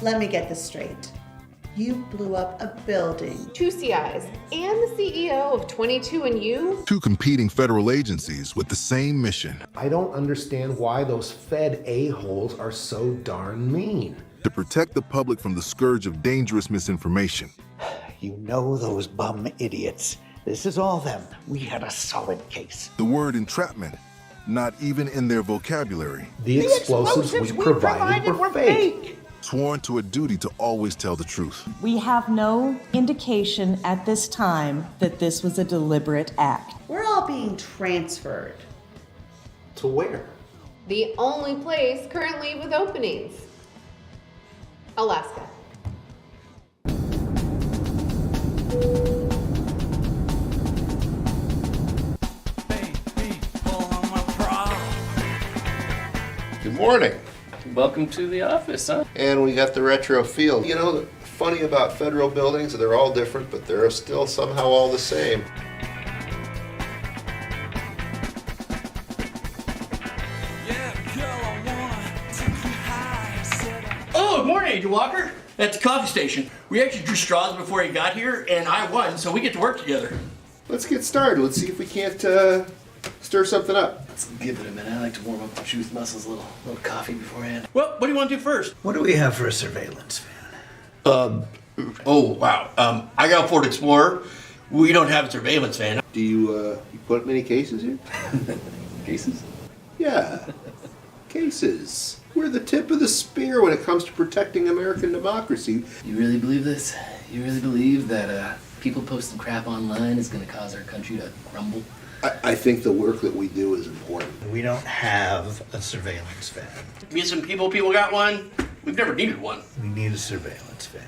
Let me get this straight. You blew up a building. 2 CIs and the CEO of 22andU. 2 competing federal agencies with the same mission. I don't understand why those Fed a-holes are so darn mean. To protect the public from the scourge of dangerous misinformation. You know those bum idiots. This is all them. We had a solid case. The word entrapment, not even in their vocabulary. The explosives we provided were fake. Sworn to a duty to always tell the truth. We have no indication at this time that this was a deliberate act. We're all being transferred. To where? The only place currently with openings. Alaska. Good morning. Welcome to the office, huh? And we got the retro feel. You know, the funny about federal buildings, they're all different, but they're still somehow all the same. Oh, good morning, Agent Walker. At the coffee station. We actually drew straws before he got here, and I won, so we get to work together. Let's get started. Let's see if we can't stir something up. Let's give it a minute. I like to warm up the truth muscles, a little coffee beforehand. Well, what do you want to do first? What do we have for a surveillance van? Oh, wow. I got a Ford Explorer. We don't have a surveillance van. Do you put many cases here? Cases? Yeah, cases. We're the tip of the spear when it comes to protecting American democracy. You really believe this? You really believe that people posting crap online is going to cause our country to crumble? I think the work that we do is important. We don't have a surveillance van. Me and some people got one. We've never needed one. We need a surveillance van.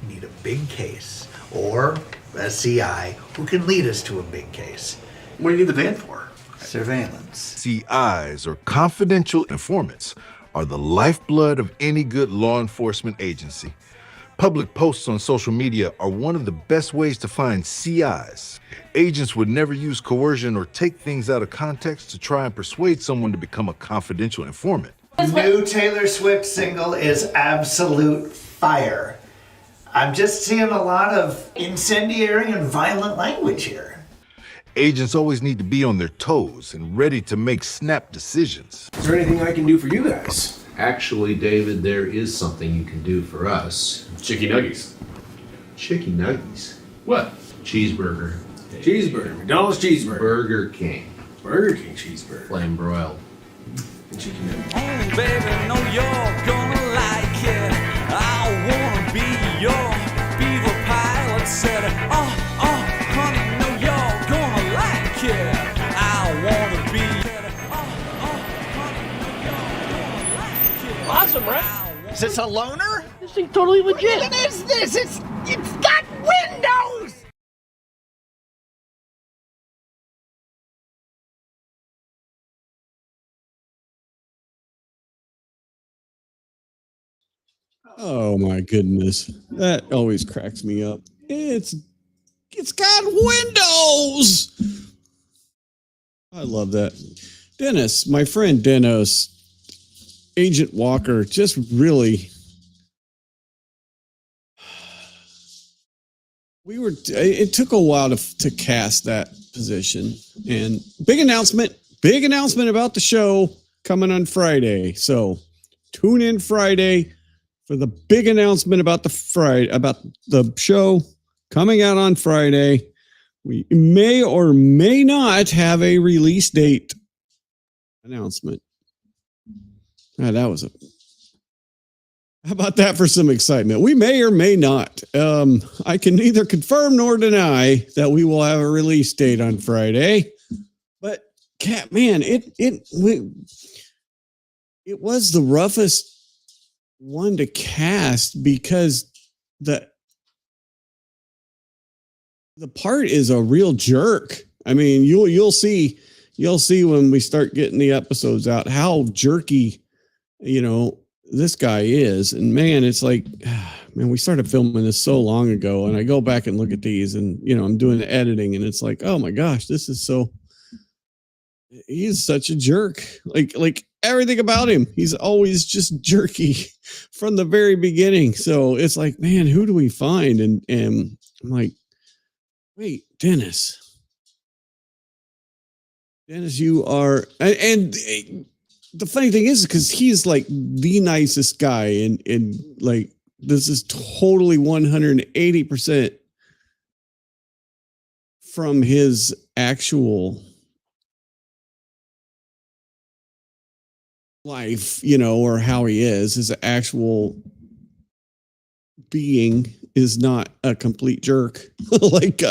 We need a big case or a CI who can lead us to a big case. What do you need the van for? Surveillance. CIs, or confidential informants, are the lifeblood of any good law enforcement agency. Public posts on social media are one of the best ways to find CIs. Agents would never use coercion or take things out of context to try and persuade someone to become a confidential informant. New Taylor Swift single is absolute fire. I'm just seeing a lot of incendiary and violent language here. Agents always need to be on their toes and ready to make snap decisions. Is there anything I can do for you guys? Actually, David, there is something you can do for us. Chicky nuggies. Chicky nuggies. What? Cheeseburger. Cheeseburger. McDonald's cheeseburger. Burger King. Burger King cheeseburger. Flame broiled. And chicken nuggets. Oh, baby, know you're gonna like it. I wanna be your beaver pilot. Said, honey, know you're gonna like it. I wanna be. Awesome, right? Is this a loner? This thing's totally legit. What is this? It's got windows! Oh my goodness. That always cracks me up. It's got windows. I love that. Dennis, my friend Dennis, Agent Walker, just really it took a while to cast that position, and big announcment about the show coming on Friday. So tune in Friday for the big announcement about the show coming out on Friday. We may or may not have a release date announcement. How about that for some excitement? We may or may not. I can neither confirm nor deny that we will have a release date on Friday. But man, it was the roughest one to cast because the part is a real jerk. I mean, you'll see when we start getting the episodes out how jerky, this guy is. And man, it's like, man, we started filming this so long ago, and I go back and look at these, and I'm doing the editing, and it's like, oh my gosh, he's such a jerk. Like everything about him. He's always just jerky from the very beginning. So it's like, man, who do we find? And I'm like, wait, Dennis, you are, and the funny thing is because he's like the nicest guy, and like this is totally 180% from his actual life, or how he is. His actual being is not a complete jerk like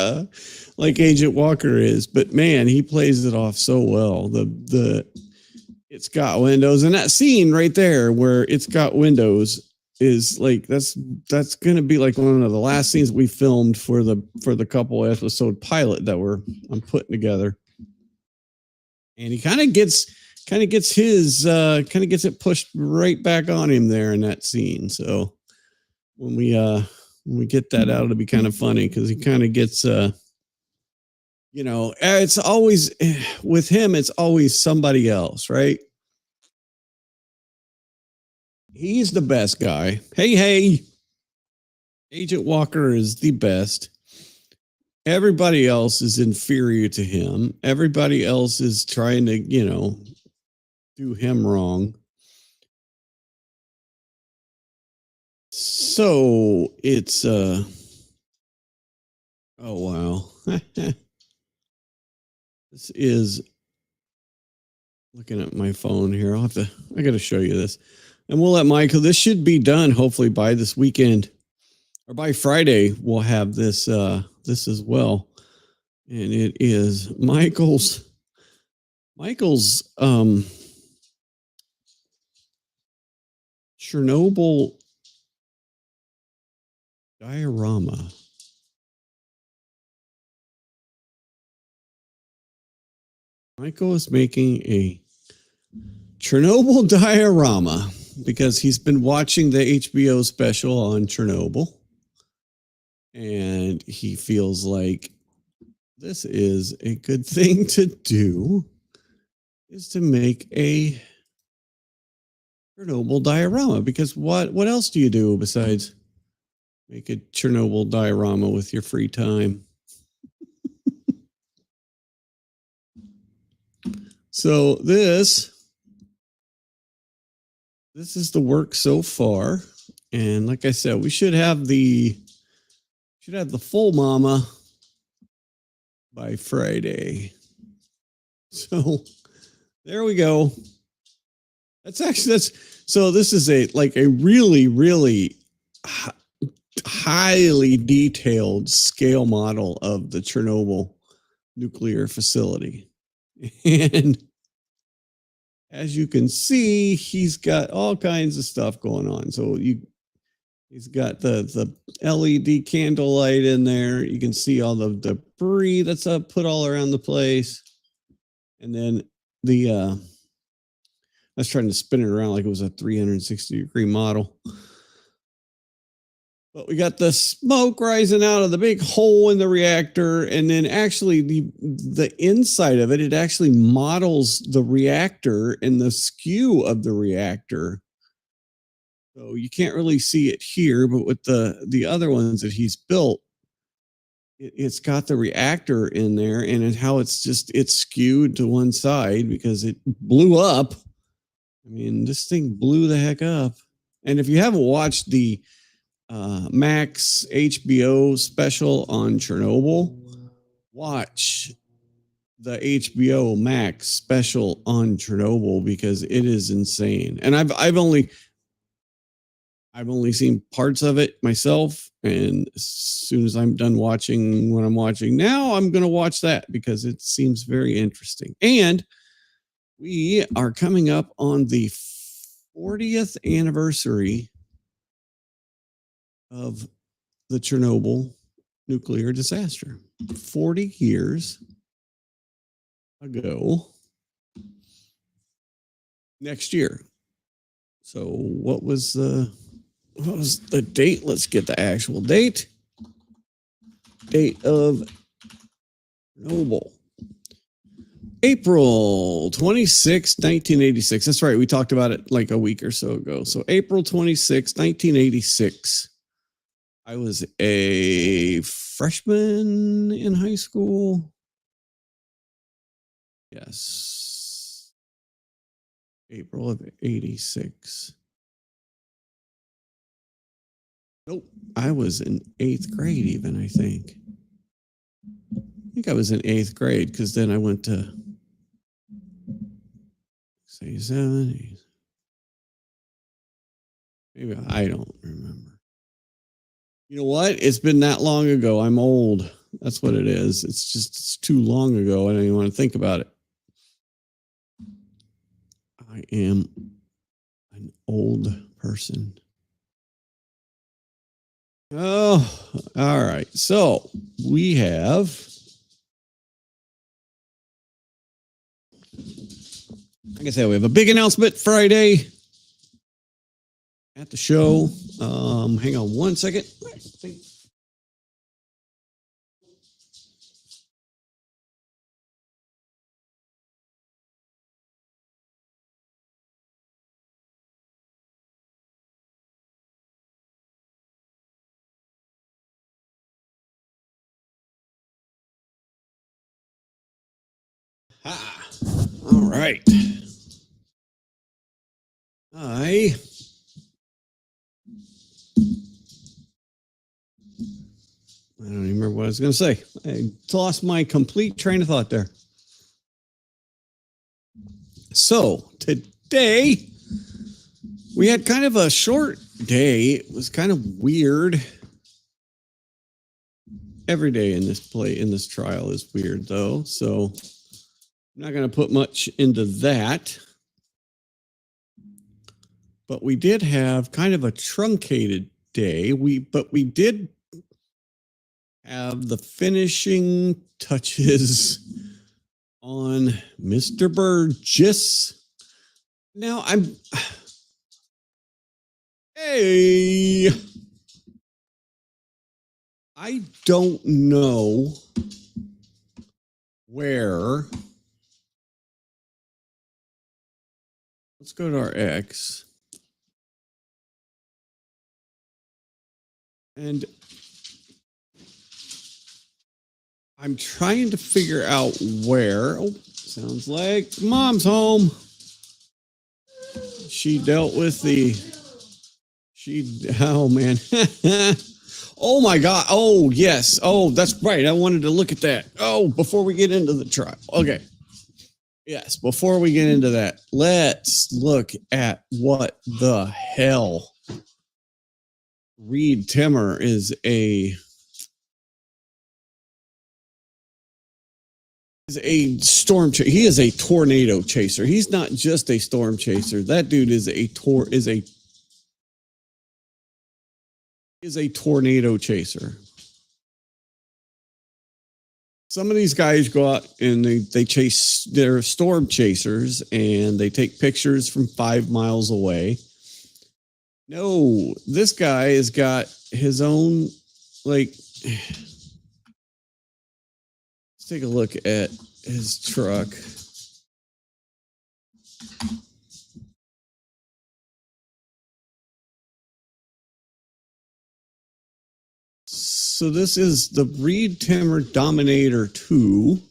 Agent Walker is, but man, he plays it off so well. The It's Got Windows, and that scene right there where It's Got Windows is like that's gonna be like one of the last scenes we filmed for the couple episode pilot that I'm putting together. And he kind of gets it pushed right back on him there in that scene. So when we get that out, it'll be kind of funny because he kind of gets it's always with him, it's always somebody else, right? He's the best guy. Hey, Agent Walker is the best. Everybody else is inferior to him. Everybody else is trying to, do him wrong. So it's oh wow. This is looking at my phone here. I got to show you this. And we'll let Michael, this should be done hopefully by this weekend or by Friday. We'll have this as well. And it is Michael's Chernobyl diorama. Michael is making a Chernobyl diorama because he's been watching the HBO special on Chernobyl. And he feels like this is a good thing to do, is to make a Chernobyl diorama. Because what else do you do besides make a Chernobyl diorama with your free time? So this is the work so far. And like I said, we should have the full mama by Friday. So there we go. So this is a really, really highly detailed scale model of the Chernobyl nuclear facility. And as you can see, he's got all kinds of stuff going on. So he's got the LED candlelight in there. You can see all the debris that's put all around the place. And then I was trying to spin it around like it was a 360-degree model. But we got the smoke rising out of the big hole in the reactor. And then actually the inside of it actually models the reactor and the skew of the reactor. So you can't really see it here, but with the other ones that he's built, it's got the reactor in there and how it's skewed to one side because it blew up. I mean, this thing blew the heck up. And if you haven't watched the Max HBO special on Chernobyl, watch the HBO Max special on Chernobyl because it is insane. And I've only seen parts of it myself, and as soon as I'm done watching what I'm watching now, I'm going to watch that because it seems very interesting. And we are coming up on the 40th anniversary of the Chernobyl nuclear disaster. 40 years ago next year. So what was the date? Let's get the actual date. Date of Chernobyl. April 26, 1986. That's right. We talked about it like a week or so ago. So April 26, 1986. I was a freshman in high school. Yes. April of 86. Nope. I was in 8th grade even, I think. I think I was in 8th grade because then I went to 87. Maybe I don't remember. You know what? It's been that long ago. I'm old. That's what it is. It's too long ago. I don't even want to think about it. I am an old person. Oh, all right. So we have, like I said, we have a big announcement Friday at the show. Hang on one second. All right. I don't even remember what I was going to say. I lost my complete train of thought there. So today we had kind of a short day. It was kind of weird. Every day in this trial is weird though. So I'm not going to put much into that. But we did have kind of a truncated day. But we did have the finishing touches on Mr. Burgess. Now hey, I don't know where. Let's go to our X. And I'm trying to figure out where. Oh, sounds like mom's home. She dealt with oh man. Oh my God. Oh, yes. Oh, that's right. I wanted to look at that. Oh, before we get into the trial. Okay. Yes, before we get into that, let's look at what the hell Reed Timmer is a storm chaser. He is a tornado chaser. He's not just a storm chaser. That dude is a tornado chaser. Some of these guys go out and they chase, they're storm chasers and they take pictures from 5 miles away. No, this guy has got his own, let's take a look at his truck. So this is the Reed Timmer Dominator 2,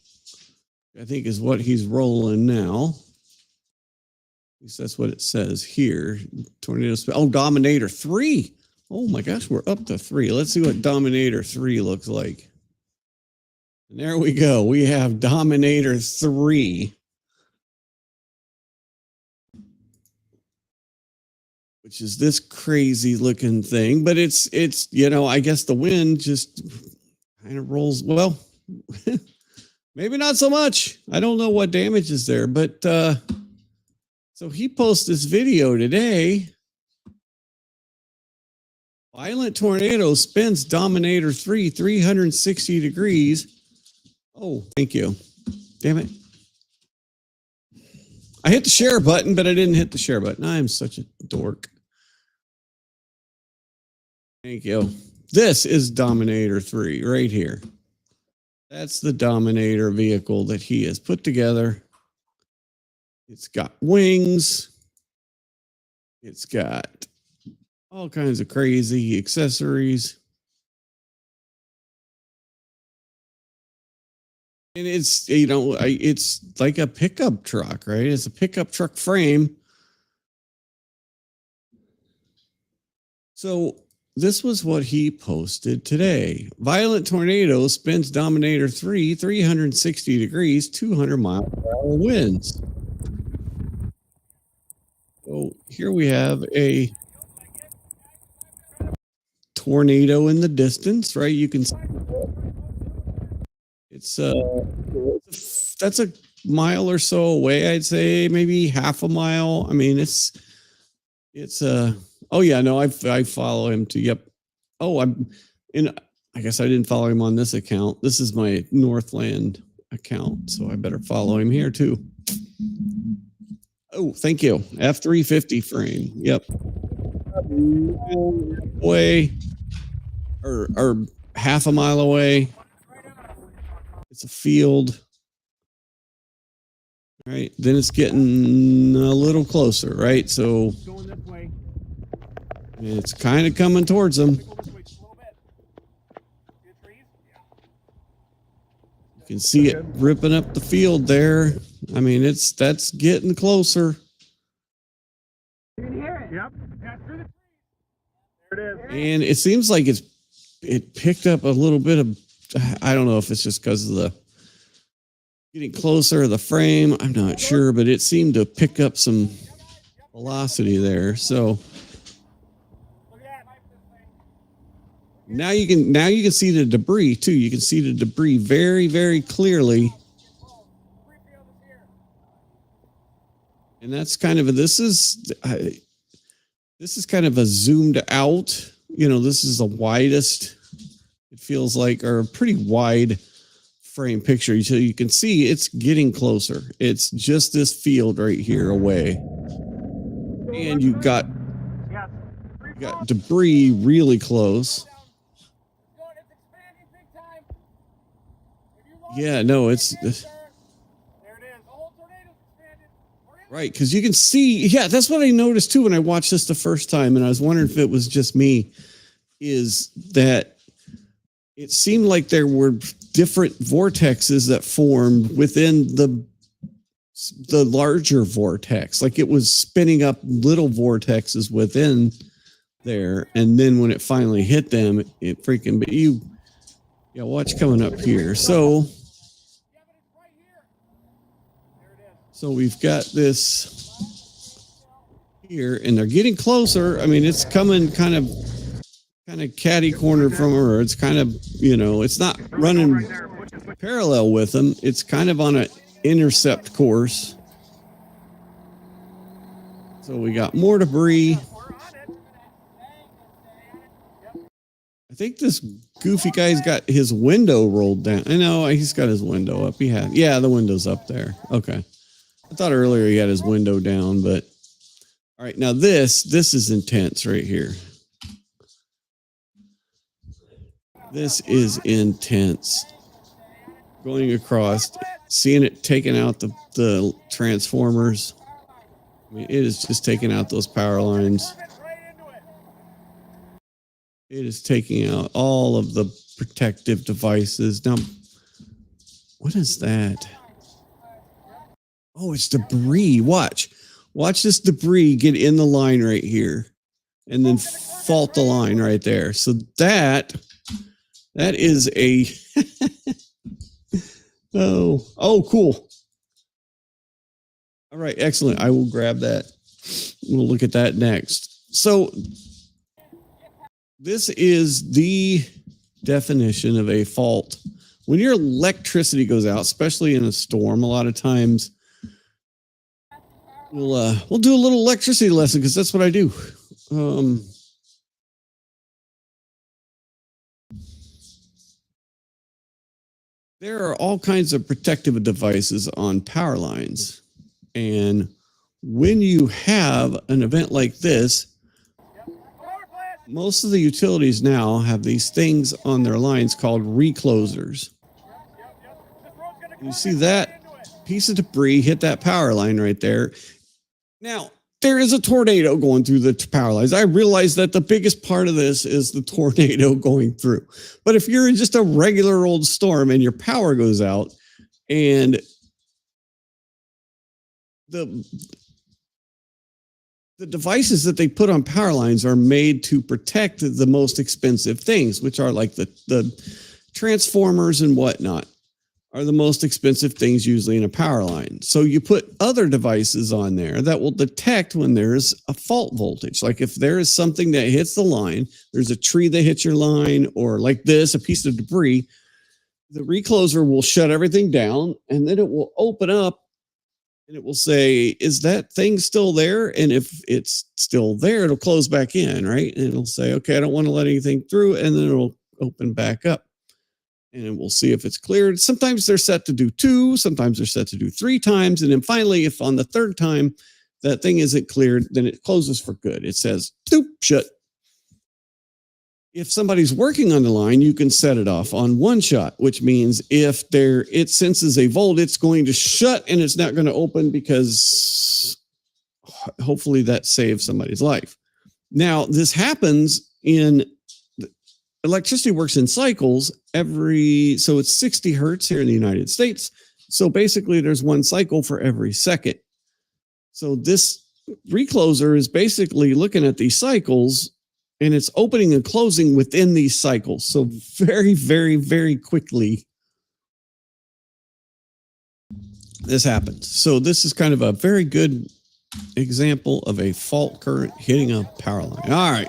I think is what he's rolling now. At least that's what it says here. Tornado. Oh, Dominator 3. Oh my gosh, we're up to 3. Let's see what Dominator 3 looks like. And there we go. We have Dominator 3. Which is this crazy looking thing, but it's I guess the wind just kind of rolls. Well, maybe not so much. I don't know what damage is there, but so he posts this video today. Violent tornado spins Dominator 3 360 degrees. Oh, thank you. Damn it. I hit the share button, but I didn't hit the share button. I'm such a dork. Thank you. This is Dominator 3 right here. That's the Dominator vehicle that he has put together. It's got wings. It's got all kinds of crazy accessories. And it's, it's like a pickup truck, right? It's a pickup truck frame. So this was what he posted today. Violent tornado spins Dominator 3 360 degrees, 200 mile per hour winds. So here we have a tornado in the distance, right? You can see it's that's a mile or so away, I'd say, maybe half a mile. I mean, it's oh yeah, no, I follow him too. Yep. Oh, I guess I didn't follow him on this account. This is my Northland account, so I better follow him here too. Oh, thank you. F350 frame. Yep. Away or half a mile away. It's a field. All right. Then it's getting a little closer, right? So it's kind of coming towards them. You can see it ripping up the field there. I mean, that's getting closer. You can hear it. Yep. Yeah, through the trees. There it is. And it seems like it picked up a little bit of, I don't know if it's just because of the getting closer of the frame. I'm not sure, but it seemed to pick up some velocity there. So now you can see the debris too. You can see the debris very, very clearly. And that's kind of this is kind of a zoomed out, this is the widest, it feels like, or a pretty wide frame picture. So you can see it's getting closer. It's just this field right here away. And you got debris really close. Yeah, no, it's right, because you can see, yeah, that's what I noticed too when I watched this the first time, and I was wondering if it was just me, is that it seemed like there were different vortexes that formed within the larger vortex. Like it was spinning up little vortexes within there, and then when it finally hit them, it freaking, but watch coming up here. So we've got this here, and they're getting closer. I mean, it's coming kind of catty corner from her. It's kind of, it's not running parallel with them. It's kind of on an intercept course. So we got more debris. I think this goofy guy's got his window rolled down. I know he's got his window up. Yeah, the window's up there. Okay. I thought earlier he had his window down, but all right. Now this is intense right here. This is intense. Going across, seeing it taking out the transformers. I mean, it is just taking out those power lines. It is taking out all of the protective devices. Now, what is that? Oh, it's debris. Watch this debris get in the line right here and then fault the line right there. So that is a, oh, cool. All right. Excellent. I will grab that. We'll look at that next. So this is the definition of a fault. When your electricity goes out, especially in a storm, a lot of times we'll do a little electricity lesson because that's what I do. There are all kinds of protective devices on power lines. And when you have an event like this, most of the utilities now have these things on their lines called reclosers. You see that piece of debris hit that power line right there. Now, there is a tornado going through the power lines. I realize that the biggest part of this is the tornado going through. But if you're in just a regular old storm and your power goes out and the devices that they put on power lines are made to protect the most expensive things, which are like the transformers and whatnot are the most expensive things usually in a power line. So you put other devices on there that will detect when there's a fault voltage. Like if there is something that hits the line, there's a tree that hits your line, or like this, a piece of debris, the recloser will shut everything down and then it will open up and it will say, is that thing still there? And if it's still there, it'll close back in, right? And it'll say, okay, I don't want to let anything through. And then it'll open back up. And we'll see if it's cleared. Sometimes they're set to do 2, sometimes they're set to do 3 times. And then finally, if on the 3rd time that thing isn't cleared, then it closes for good. It says, doop, shut. If somebody's working on the line, you can set it off on 1 shot, which means if it senses a volt, it's going to shut and it's not going to open, because hopefully that saves somebody's life. Now, this happens electricity works in cycles so it's 60 hertz here in the United States. So basically there's 1 cycle for every second. So this recloser is basically looking at these cycles and it's opening and closing within these cycles. So very, very, very quickly this happens. So this is kind of a very good example of a fault current hitting a power line. All right.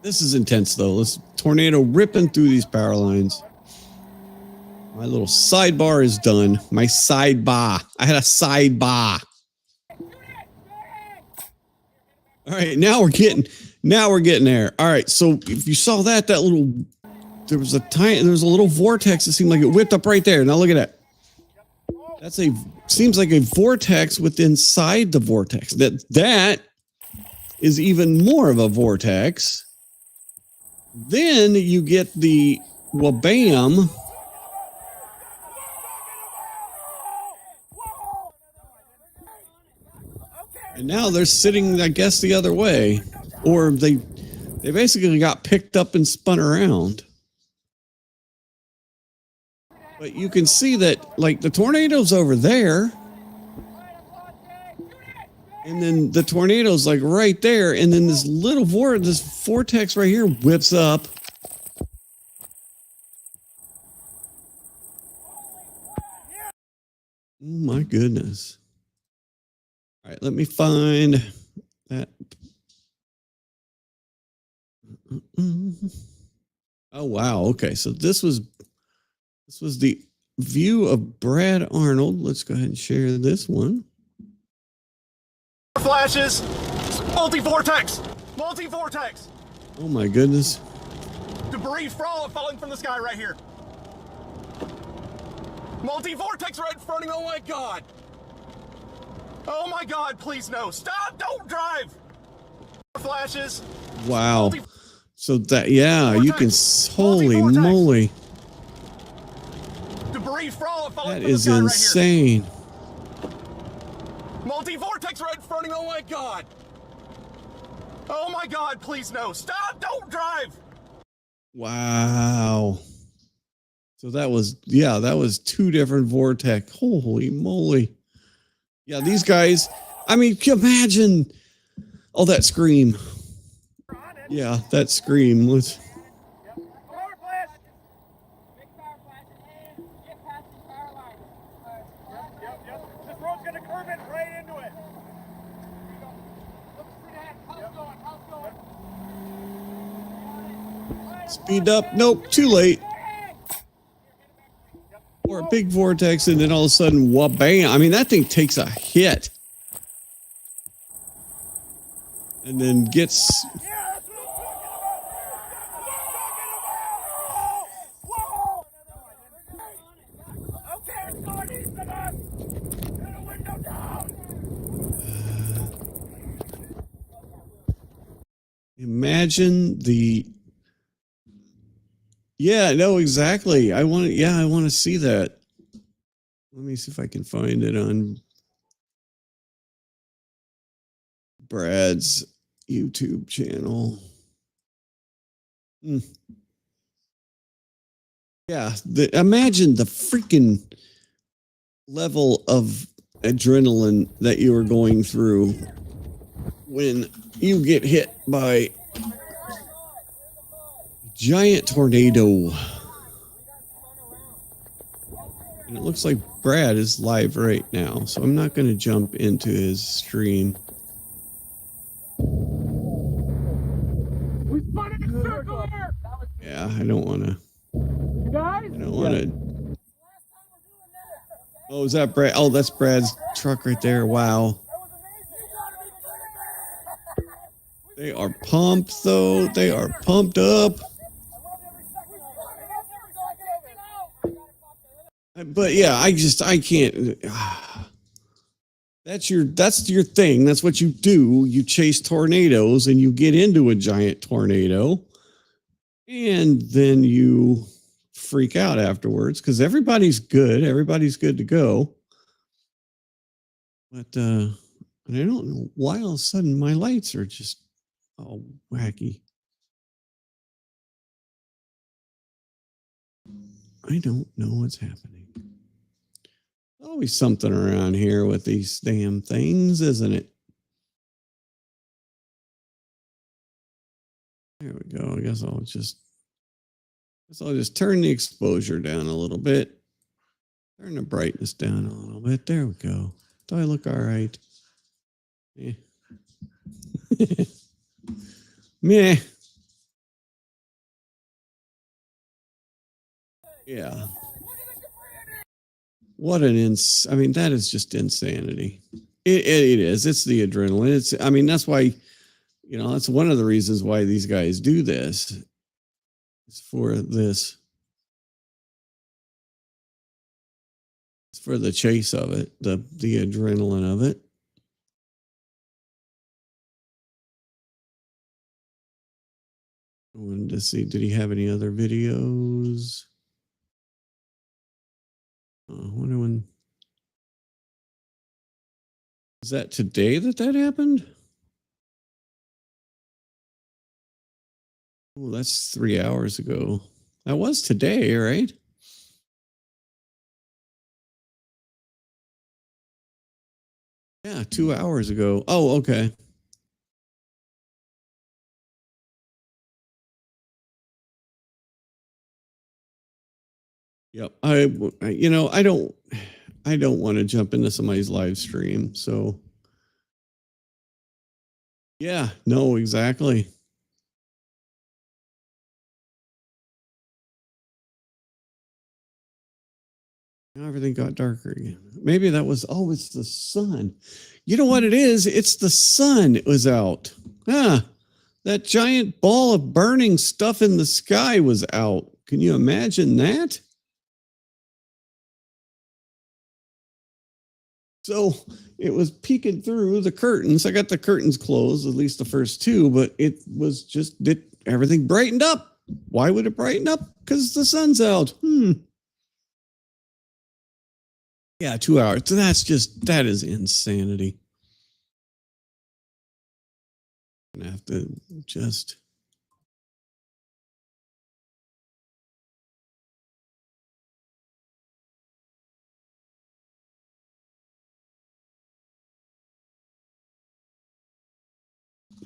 This is intense, though. This tornado ripping through these power lines. My little sidebar is done. My sidebar. I had a sidebar. All right, now we're getting there. All right, so if you saw there was a little vortex. It seemed like it whipped up right there. Now look at that. Seems like a vortex within inside the vortex. That is even more of a vortex. Then you get the wabam. And now they're sitting, I guess, the other way. Or they basically got picked up and spun around. But you can see that, like, the tornado's over there. And then the tornado's like right there. And then this vortex right here whips up. Oh my goodness. All right, let me find that. Oh, wow. Okay. So this was the view of Brad Arnold. Let's go ahead and share this one. Flashes, multi-vortex. Oh my goodness. Debris falling from the sky right here. Multi-vortex right in front of you. Oh my God. Oh my God, please no. Stop, don't drive. Flashes. Wow. So that, yeah, you can, holy moly. Debris falling that from is the sky insane. Right here. Multi-vortex right in front of you. Oh my God. Oh my God, please no. Stop, don't drive. Wow. So that was 2 different vortex. Holy moly. Yeah, these guys, I mean, can you imagine? Oh, that scream. Yeah, that scream. Let's. Speed up. Nope, too late. Or a big vortex, and then all of a sudden, wha-bam. I mean, that thing takes a hit. And then gets... Imagine the... Yeah, no, exactly. I want to see that. Let me see if I can find it on Brad's YouTube channel. Yeah, imagine the freaking level of adrenaline that you are going through when you get hit by a giant tornado. And it looks like Brad is live right now, so I'm not going to jump into his stream. Yeah, I don't want to. I don't want to. Oh, is that Brad? Oh, that's Brad's truck right there. Wow. They are pumped, though. They are pumped up. But yeah, I can't. That's your thing. That's what you do. You chase tornadoes and you get into a giant tornado. And then you freak out afterwards because everybody's good. Everybody's good to go. But and I don't know why all of a sudden my lights are just all wacky. I don't know what's happening. Always something around here with these damn things, isn't it? There we go. I guess I'll just turn the exposure down a little bit. Turn the brightness down a little bit. There we go. Do I look all right? Yeah. Meh. Yeah. What an I mean, that is just insanity. It is. It's the adrenaline. I mean, that's why, that's one of the reasons why these guys do this. It's for this. It's for the chase of it, the adrenaline of it. I wanted to see, did he have any other videos? I wonder when. Is that today that happened? Oh, that's 3 hours ago. That was today, right? Yeah, 2 hours ago. Oh, okay. Yep. I don't want to jump into somebody's live stream. So yeah, no, exactly. Now everything got darker again. Maybe that was, it's the sun. You know what it is? It's the sun. It was out. That giant ball of burning stuff in the sky was out. Can you imagine that? So it was peeking through the curtains. I got the curtains closed, at least the first two, but it was just, everything brightened up. Why would it brighten up? Because the sun's out. Yeah, 2 hours. So that is insanity. I'm gonna have to just.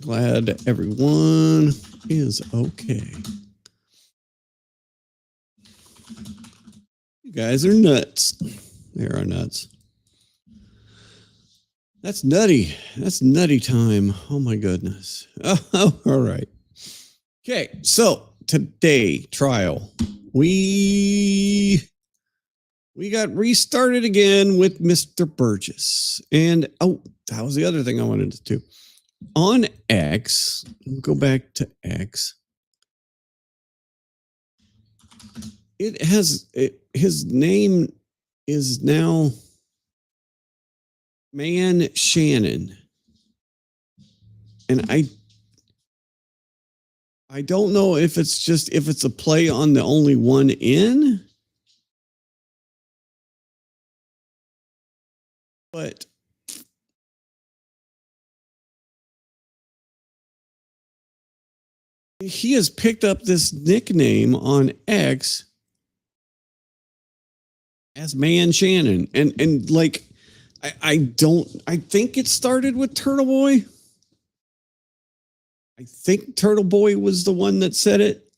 Glad everyone is okay. You guys are nuts. They are nuts. That's nutty. That's nutty time. Oh my goodness. Oh, all right. Okay, so today trial. We got restarted again with Mr. Burgess. And that was the other thing I wanted to do. On X, go back to X. His name is now Shanon. And I don't know if it's a play on the only one in. But he has picked up this nickname on X as Man Shannon. And like, I think it started with Turtle Boy. I think Turtle Boy was the one that said it.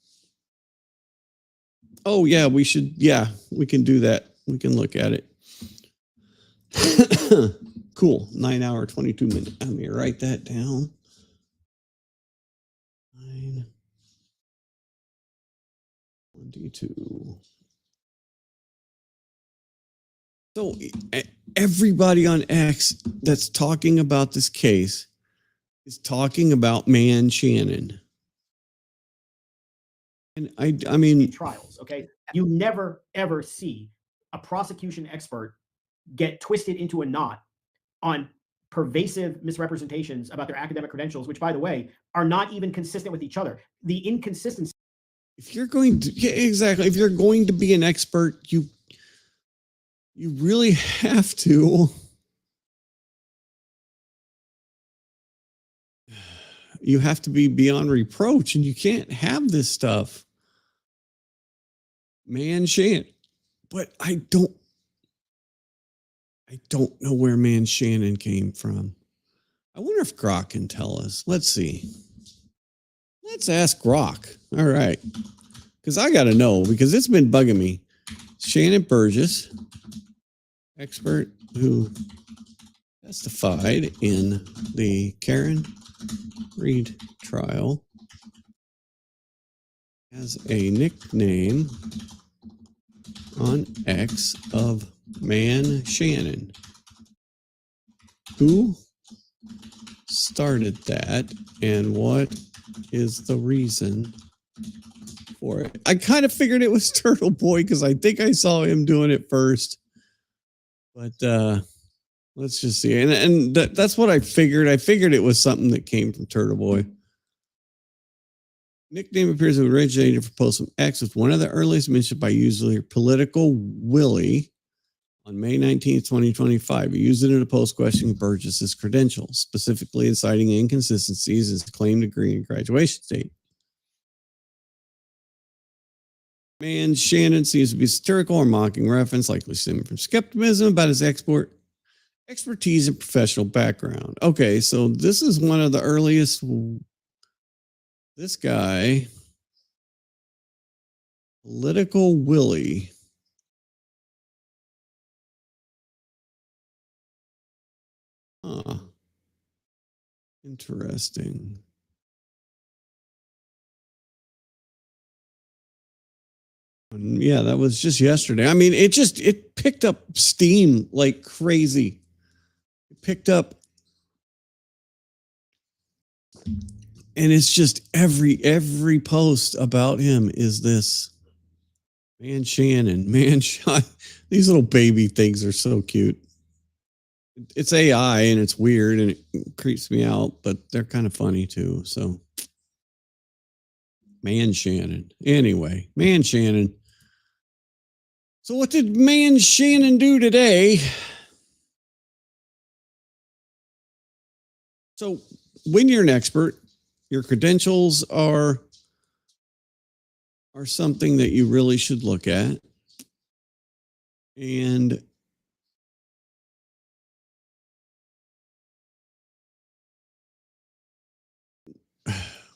Oh yeah, we should. Yeah, we can do that. We can look at it. Cool. 9 hour, 22 minutes. Let me write that down. 9:22. So everybody on X that's talking about this case is talking about Man Shannon. And I mean, trials, okay? You never, ever see a prosecution expert get twisted into a knot on pervasive misrepresentations about their academic credentials, which, by the way, are not even consistent with each other. The inconsistency. If you're going to, yeah, exactly. If you're going to be an expert, you really have to. You have to be beyond reproach, and you can't have this stuff. Man Shannon. But I don't know where Man Shannon came from. I wonder if Grok can tell us. Let's see. Let's ask Grok. All right. Because I got to know, because it's been bugging me. Shannon Burgess, expert who testified in the Karen Reed trial, has a nickname on X of Man Shannon. Who started that, and what is the reason for it? I kind of figured it was Turtle Boy because I think I saw him doing it first. But let's just see. And that's what I figured. I figured it was something that came from Turtle Boy. Nickname appears to have originated from post from X, with one of the earliest mentioned by user Political Willie on May 19th, 2025. He used it in a post questioning Burgess's credentials, specifically inciting inconsistencies in his claimed degree and graduation date. Man Shannon seems to be satirical or mocking reference, likely stemming from skepticism about his expertise and professional background. Okay, so this is one of the earliest. This guy, Political Willie. Huh. Interesting. Yeah, that was just yesterday. I mean, it picked up steam like crazy. It picked up, and it's just every post about him is this Man Shannon, these little baby things are so cute. It's AI and it's weird and it creeps me out, but they're kind of funny too. So Man Shannon. Anyway, Man Shannon. So what did Man Shannon do today? So when you're an expert, your credentials are something that you really should look at. And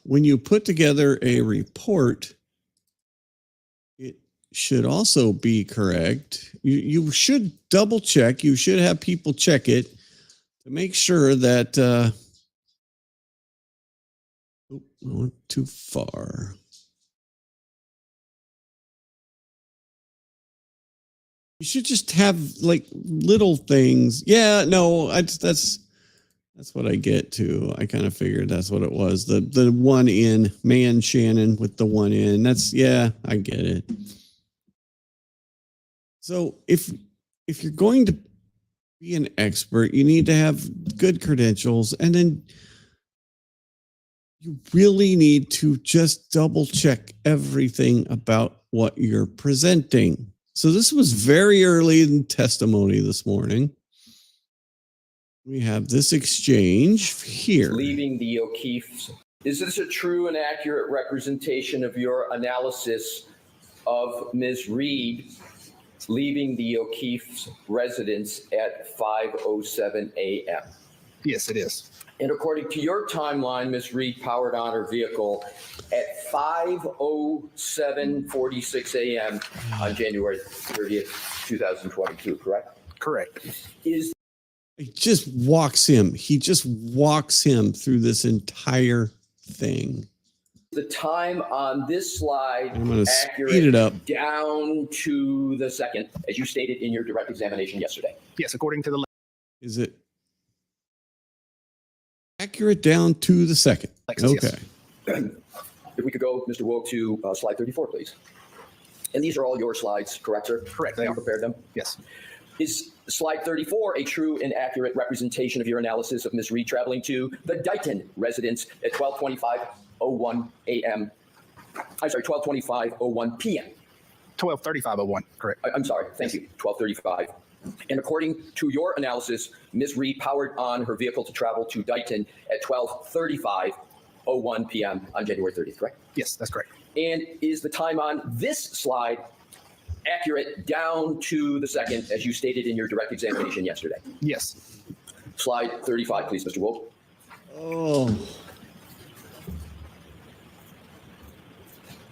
when you put together a report, it should also be correct. You should double check. You should have people check it to make sure that I went too far. You should just have like little things. Yeah, no, that's what I get to. I kind of figured that's what it was. The one in Man Shannon with the one in. Yeah, I get it. So if you're going to be an expert, you need to have good credentials, and then you really need to just double check everything about what you're presenting. So this was very early in testimony this morning. We have this exchange here. Leaving the O'Keefe's. Is this a true and accurate representation of your analysis of Ms. Reed leaving the O'Keefe's residence at 5:07 a.m.? Yes, it is. And according to your timeline, Ms. Reed powered on her vehicle at 5:07:46 a.m. on January 30th, 2022, correct? Correct. Is He just walks him. He just walks him through this entire thing. the time on this slide I'm going to accurate speed it up. down to the second, as you stated in your direct examination yesterday? Yes, according to the. Is it accurate down to the second? Okay. If we could go, Mr. Woke, to slide 34, please. And these are all your slides, correct, sir? Correct, they You are. prepared them? Yes. Is slide 34 a true and accurate representation of your analysis of Ms. Reed traveling to the Dighton residence at 12:25:01 a.m.? I'm sorry, 12:25:01 p.m. 12:35:01, correct. I'm sorry, thank you, 12:35. And according to your analysis, Ms. Reed powered on her vehicle to travel to Dighton at 12:35:01 p.m. on January 30th, correct? Yes, that's correct. And is the time on this slide accurate down to the second, as you stated in your direct examination yesterday? Yes. Slide 35, please, Mr. Wolf. Oh.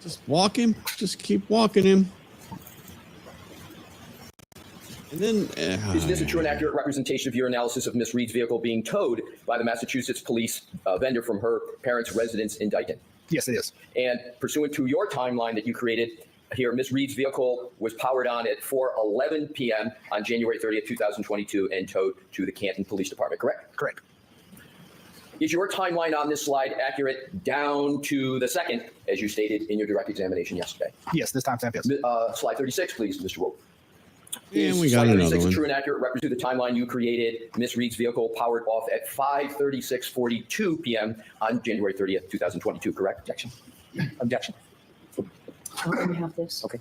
Just walk him. Just keep walking him. And then, Is this a true and accurate representation of your analysis of Ms. Reed's vehicle being towed by the Massachusetts police vendor from her parents' residence in Dighton? Yes, it is. And pursuant to your timeline that you created here, Ms. Reed's vehicle was powered on at 4:11 p.m. on January 30th, 2022, and towed to the Canton Police Department, correct? Correct. Is your timeline on this slide accurate down to the second, as you stated in your direct examination yesterday? Yes, this time, yes. Slide 36, please, Mr. Wolf. And we got another one. True and accurate represent the timeline you created. Ms. Reed's vehicle powered off at 5:36:42 p.m. on January 30th, 2022, correct? Objection. Objection. Can we have this? Okay.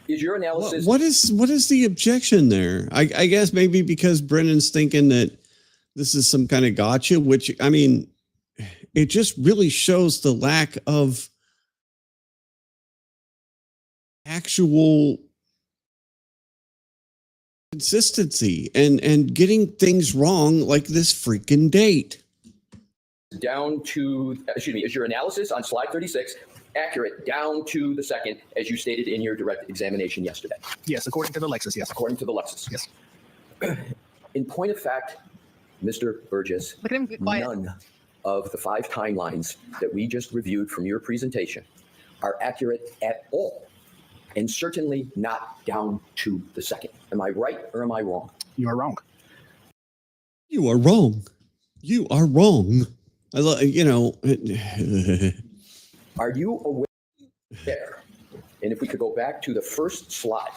Is your analysis? what is the objection there? I guess maybe because Brennan's thinking that this is some kind of gotcha, which, I mean, it just really shows the lack of actual consistency and getting things wrong like this freaking date. Down to, excuse me, is your analysis on slide 36 accurate down to the second, as you stated in your direct examination yesterday? Yes, according to the Lexus, yes. According to the Lexus. Yes. In point of fact, Mr. Burgess, Look at him get quiet. none of the 5 timelines that we just reviewed from your presentation are accurate at all, and certainly not down to the second. Am I right or am I wrong? You are wrong. You are wrong. You are wrong. Are you aware? And if we could go back to the first slide,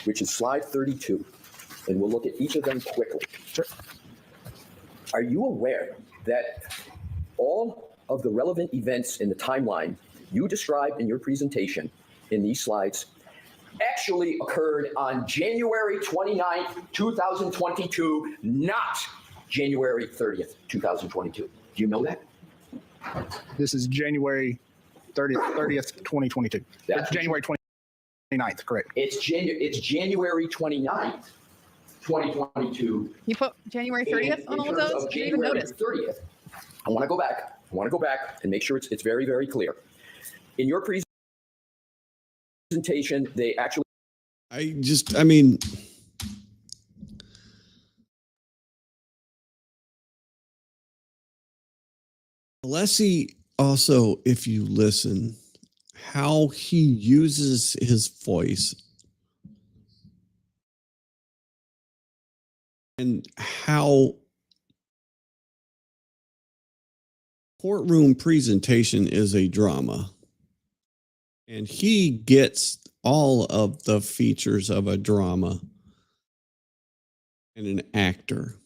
which is slide 32, and we'll look at each of them quickly. Sure. Are you aware that all of the relevant events in the timeline you described in your presentation in these slides actually occurred on January 29th, 2022, not January 30th, 2022? Do you know that? This is January 30th, 2022. That's January 29th, correct. It's January 29th, 2022. You put January 30th on all of those? I didn't even notice. 30th. I want to go back. And make sure it's very, very clear. In your presentation, they actually. Alessi also, if you listen, how he uses his voice and how courtroom presentation is a drama. And he gets all of the features of a drama and an actor.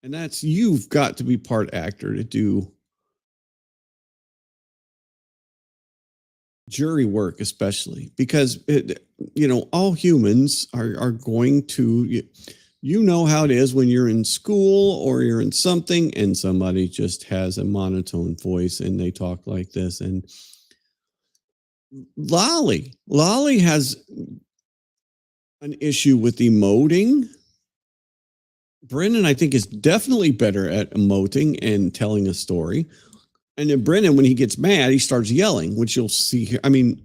And that's, you've got to be part actor to do jury work, especially because all humans are going to, You know how it is when you're in school or you're in something and somebody just has a monotone voice and they talk like this. And Lolly has an issue with emoting. Brennan, I think, is definitely better at emoting and telling a story. And then Brennan, when he gets mad, he starts yelling, which you'll see here. I mean,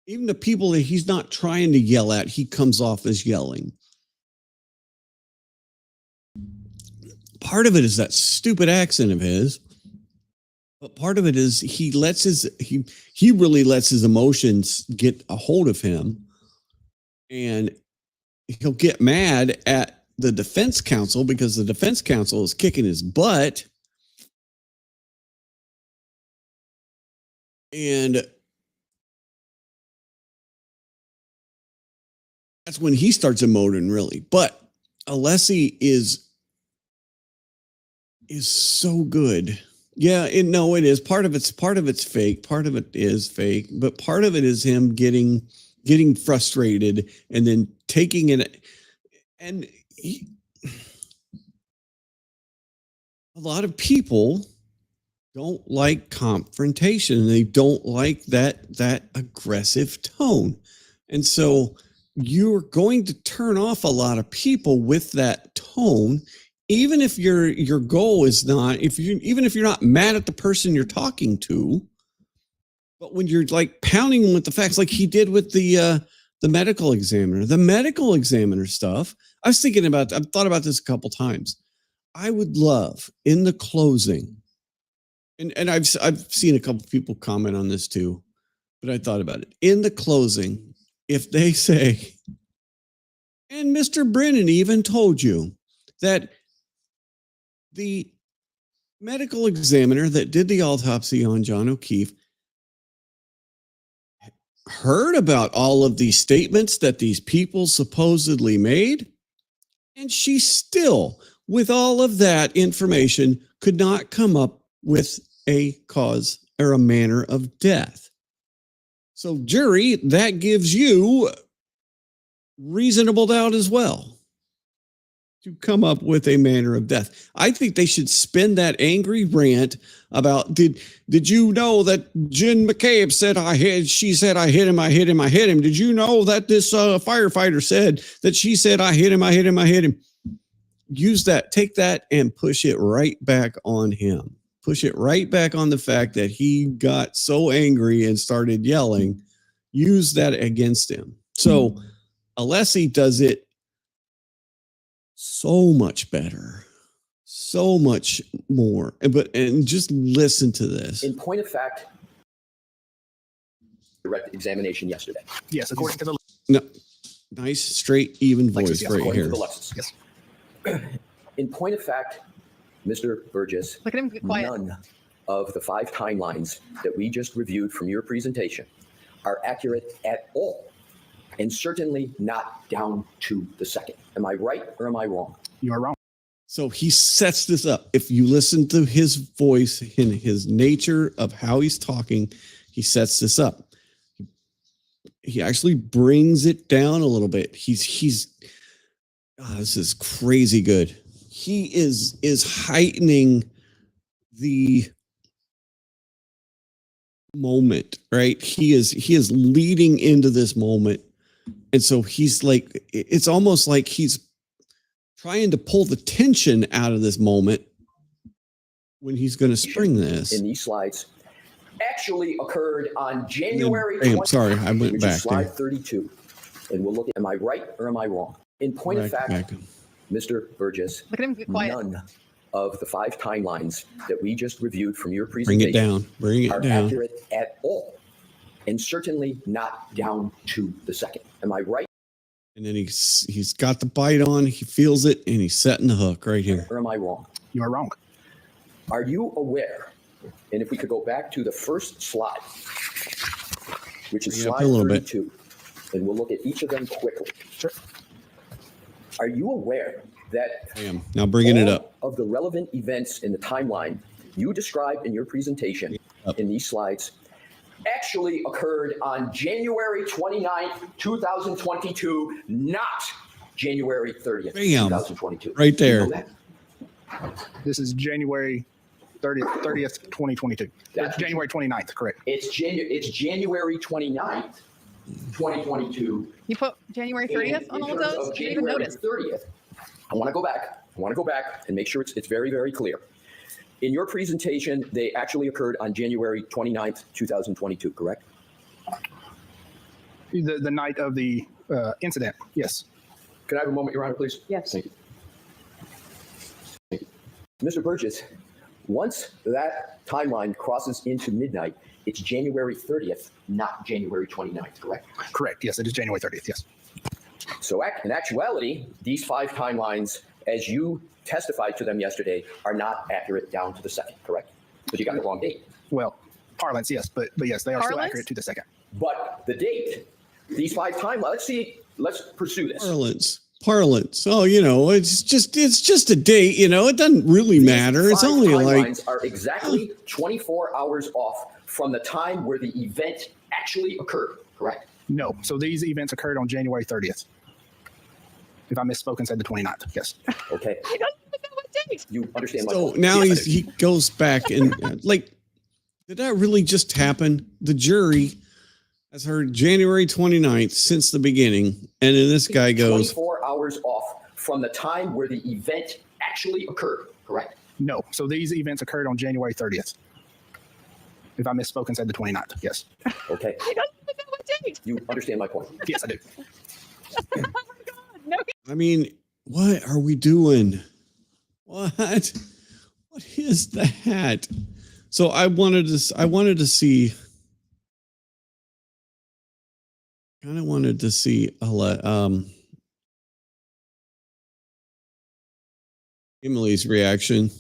even the people that he's not trying to yell at, he comes off as yelling. Part of it is that stupid accent of his, but part of it is he really lets his emotions get a hold of him, and he'll get mad at the defense counsel because the defense counsel is kicking his butt. And that's when he starts emoting, really. But Alessi is so good. Yeah, it is. Part of it's fake. Part of it is fake, but part of it is him getting frustrated and then taking it. And a lot of people don't like confrontation. They don't like that aggressive tone. And so you're going to turn off a lot of people with that tone, even if your goal is not, even if you're not mad at the person you're talking to, but when you're like pounding them with the facts, like he did with the medical examiner stuff. I've thought about this a couple times. I would love in the closing, and I've seen a couple people comment on this too, but I thought about it in the closing. If they say, and Mr. Brennan even told you that the medical examiner that did the autopsy on John O'Keefe heard about all of these statements that these people supposedly made, and she still, with all of that information, could not come up with a cause or a manner of death. So, jury, that gives you reasonable doubt as well to come up with a manner of death. I think they should spin that angry rant about, did you know that Jen McCabe said she said I hit him. Did you know that this firefighter said that she said I hit him? Use that, take that and push it right back on him. Push it right back on the fact that he got so angry and started yelling. Use that against him. So Alessi does it so much better, so much more. And just listen to this. In point of fact, direct examination yesterday. Yes, according to the No, nice, straight, even voice yes, right according here. to the Lexus. Yes. In point of fact, Mr. Burgess, Look at him get quiet. none of the 5 timelines that we just reviewed from your presentation are accurate at all, and certainly not down to the second. Am I right or am I wrong? You are wrong. So he sets this up. If you listen to his voice and his nature of how he's talking, he sets this up. He actually brings it down a little bit. This is crazy good. He is heightening the moment, right? He is leading into this moment. And so he's like, it's almost like he's trying to pull the tension out of this moment when he's going to spring this. In these slides actually occurred on January 20th. Sorry, I went which back is slide there. 32. And we'll look at, am I right or am I wrong? In point of fact, Mr. Burgess, Look at him get quiet. none of the 5 timelines that we just reviewed from your Bring presentation it down. Bring it are down. accurate at all, and certainly not down to the second. Am I right? And then he's got the bite on, he feels it, and he's setting the hook right here. Or am I wrong? You are wrong. Are you aware, and if we could go back to the first slide, which is Bring it up slide a little bit. 32, and we'll look at each of them quickly. Sure. Are you aware that Now bringing it up. all of the relevant events in the timeline you described in your presentation in these slides actually occurred on January 29th, 2022, not January 30th, Bam. 2022. Right Do you there. know that? This is January 30th, 2022. That's January 29th, correct. It's January 29th, 2022. You put January 30th on all of those? I didn't even notice. 30th. I want to go back and make sure it's very, very clear. In your presentation, they actually occurred on January 29th, 2022, correct? The night of the incident, yes. Can I have a moment, Your Honor, please? Yes. Thank you. Thank you. Mr. Burgess, once that timeline crosses into midnight, it's January 30th, not January 29th, correct? Correct, yes, it is January 30th, yes. So in actuality, these 5 timelines, as you testified to them yesterday, are not accurate down to the second, correct? Because you got the wrong date. Well, parlance, yes, but yes, they are still Parlance? accurate to the second. But the date, these 5 timelines, let's pursue this. Parlance. Oh, it's just a date. It doesn't really matter. It's only timelines are exactly 24 hours off from the time where the event actually occurred, correct? No, so these events occurred on January 30th. If I misspoke and said the 29th, yes. Okay. He doesn't even know what date. You understand my So point? now Yes, he goes back and did that really just happen? The jury has heard January 29th since the beginning, and then this guy goes 24 hours off from the time where the event actually occurred, correct? No, so these events occurred on January 30th. If I misspoke and said the 29th, yes. Okay. He doesn't even know what date. You understand my point? Yes, I do. Oh my God, no. I mean, what are we doing? What is that? So I wanted to see, Emily's reaction.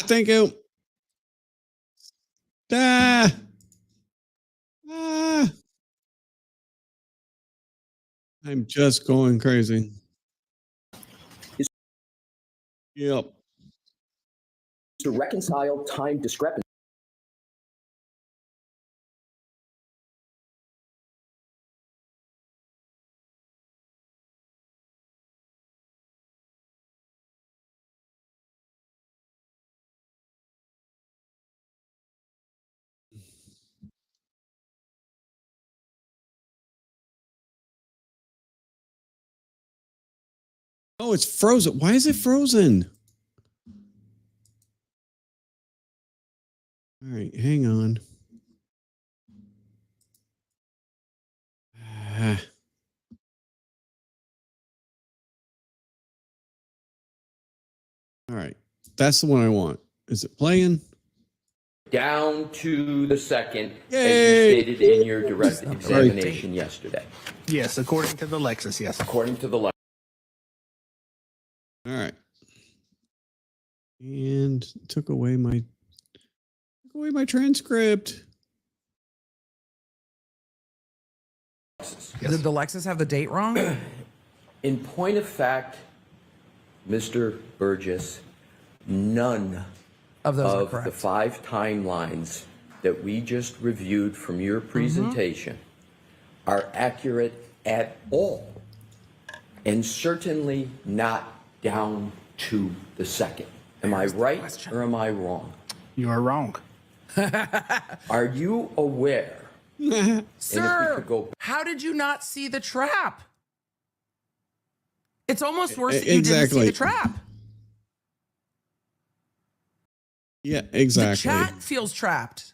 Thank you. I'm just going crazy. Yep. To reconcile time discrepancy. Oh, it's frozen. Why is it frozen? All right, hang on. All right, that's the one I want. Is it playing? Down to the second, Yay. as you stated in your direct examination yesterday. Yes, according to the Lexus, yes. According to the Lexus. All right. And took away my transcript. Did the Lexus have the date wrong? In point of fact, Mr. Burgess, none of those are the 5 timelines that we just reviewed from your presentation are accurate at all, and certainly not down to the second. Am I right or am I wrong? You are wrong. Are you aware? Sir, how did you not see the trap? It's almost worse that you didn't see the trap. Yeah, exactly. The chat feels trapped.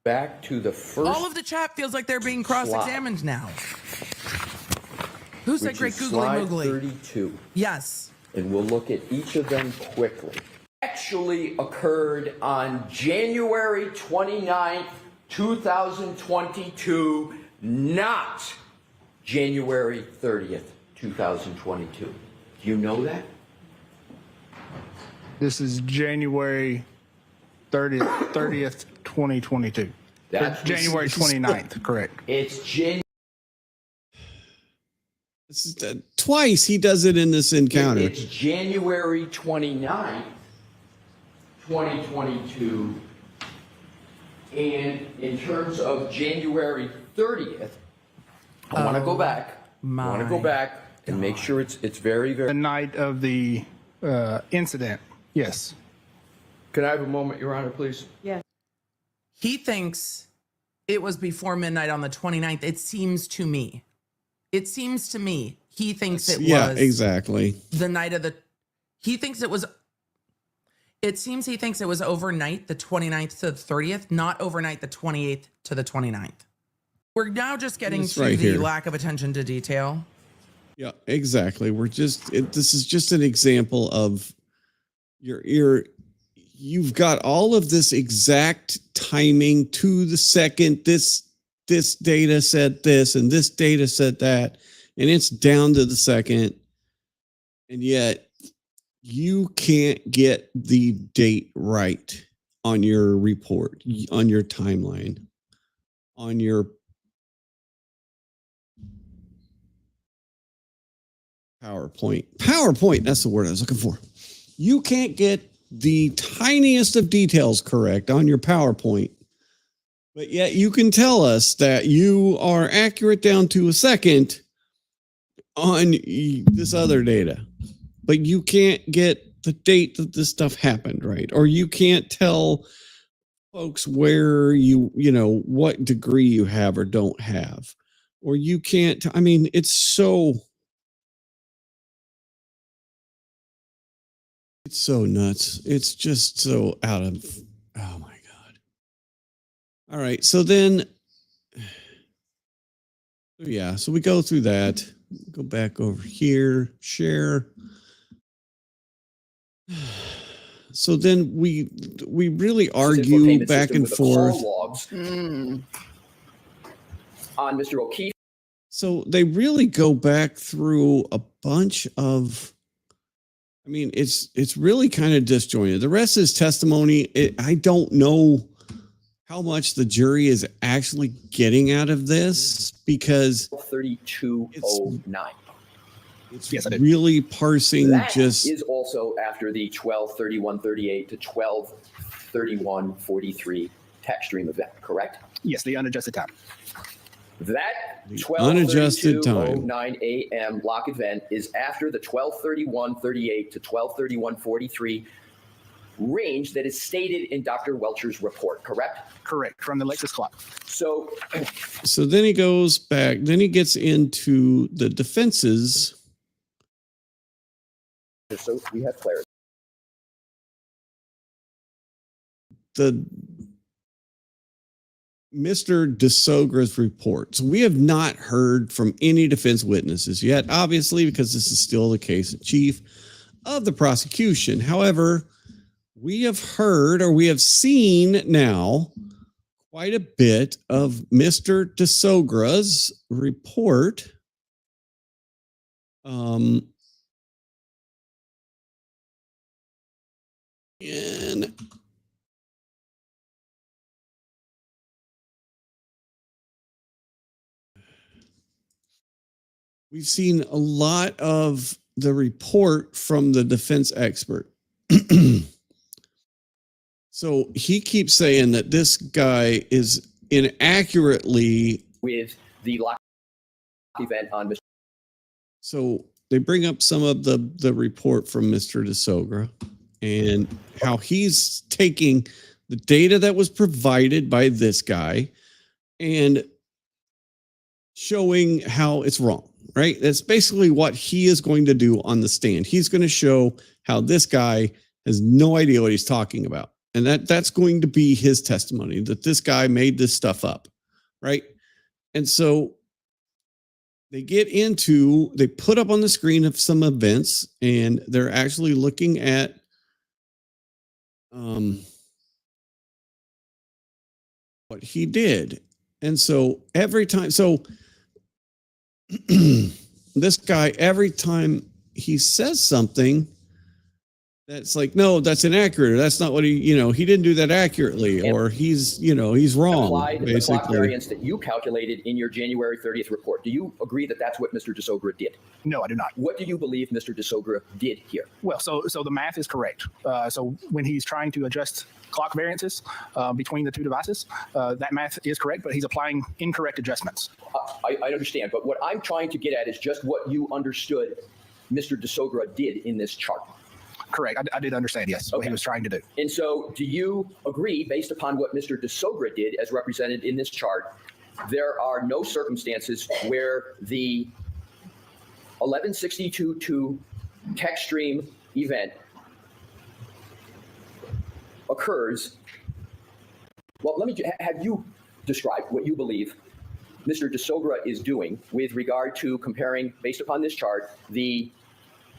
Back to the first. All of the chat feels like they're being cross-examined now. Who said great googly moogly? 32. Yes. And we'll look at each of them quickly. Actually occurred on January 29th, 2022, not January 30th, 2022. Do you know that? This is January 30th, 2022. That's January 29th, correct. It's January. This is twice he does it in this encounter. It's January 29th, 2022. And in terms of January 30th, I want to go back. I want to go back and make sure it's very, very. The night of the incident, yes. Can I have a moment, Your Honor, please? Yeah. He thinks it was before midnight on the 29th. It seems to me. It seems to me he thinks it was exactly the night of the. He thinks it was. It seems he thinks it was overnight, the 29th to the 30th, not overnight, the 28th to the 29th. We're now just getting It's to right the here. lack of attention to detail. Yeah, exactly. We're just this is just an example of you've got all of this exact timing to the second. This data said this and this data said that, and it's down to the second. And yet you can't get the date right on your report, on your timeline, on your PowerPoint, that's the word I was looking for. You can't get the tiniest of details correct on your PowerPoint, but yet you can tell us that you are accurate down to a second on this other data, but you can't get the date that this stuff happened, right? Or you can't tell folks where what degree you have or don't have, or you can't, I mean, it's so nuts. It's just so out of, oh my God. All right. So then, yeah, so we go through that, go back over here, share. So then we really argue back and forth. On Mr. O'Keefe. So they really go back through a bunch of, I mean, it's really kind of disjointed. The rest is testimony. I don't know how much the jury is actually getting out of this because 3209. It's really parsing That just is also after the 12/31/38 to 12/31/43 text stream event, correct? Yes, the unadjusted time. That unadjusted time. 12:32:09 a.m. block event is after the 12/31/38 to 12/31/43 range that is stated in Dr. Welcher's report, correct? Correct, from the Lexus clock. So then he goes back, then he gets into the defenses. So we have clarity. The Mr. DeSogra's report. So we have not heard from any defense witnesses yet, obviously, because this is still the case in chief of the prosecution. However, we have heard, or we have seen now, quite a bit of Mr. DeSogra's report. And we've seen a lot of the report from the defense expert. So he keeps saying that this guy is inaccurately with the lock event on Mr. So they bring up some of the report from Mr. DeSogra and how he's taking the data that was provided by this guy and showing how it's wrong, right? That's basically what he is going to do on the stand. He's going to show how this guy has no idea what he's talking about. And that's going to be his testimony, that this guy made this stuff up, right? And so they put up on the screen of some events, and they're actually looking at what he did. And so every time, this guy, every time he says something, that's like, no, that's inaccurate. Or that's not what he didn't do that accurately, or he's wrong. Applied the clock Basically, variance that you calculated in your January 30th report. Do you agree that that's what Mr. DeSogra did? No, I do not. What do you believe Mr. DeSogra did here? Well, so the math is correct. So when he's trying to adjust clock variances between the two devices, that math is correct, but he's applying incorrect adjustments. I understand, but what I'm trying to get at is just what you understood Mr. DeSogra did in this chart. Correct. I did understand, yes, what he was trying to do. And so do you agree, based upon what Mr. DeSogra did as represented in this chart, there are no circumstances where the 1162.2 text stream event occurs? Well, let me have you describe what you believe Mr. DeSogra is doing with regard to comparing, based upon this chart, the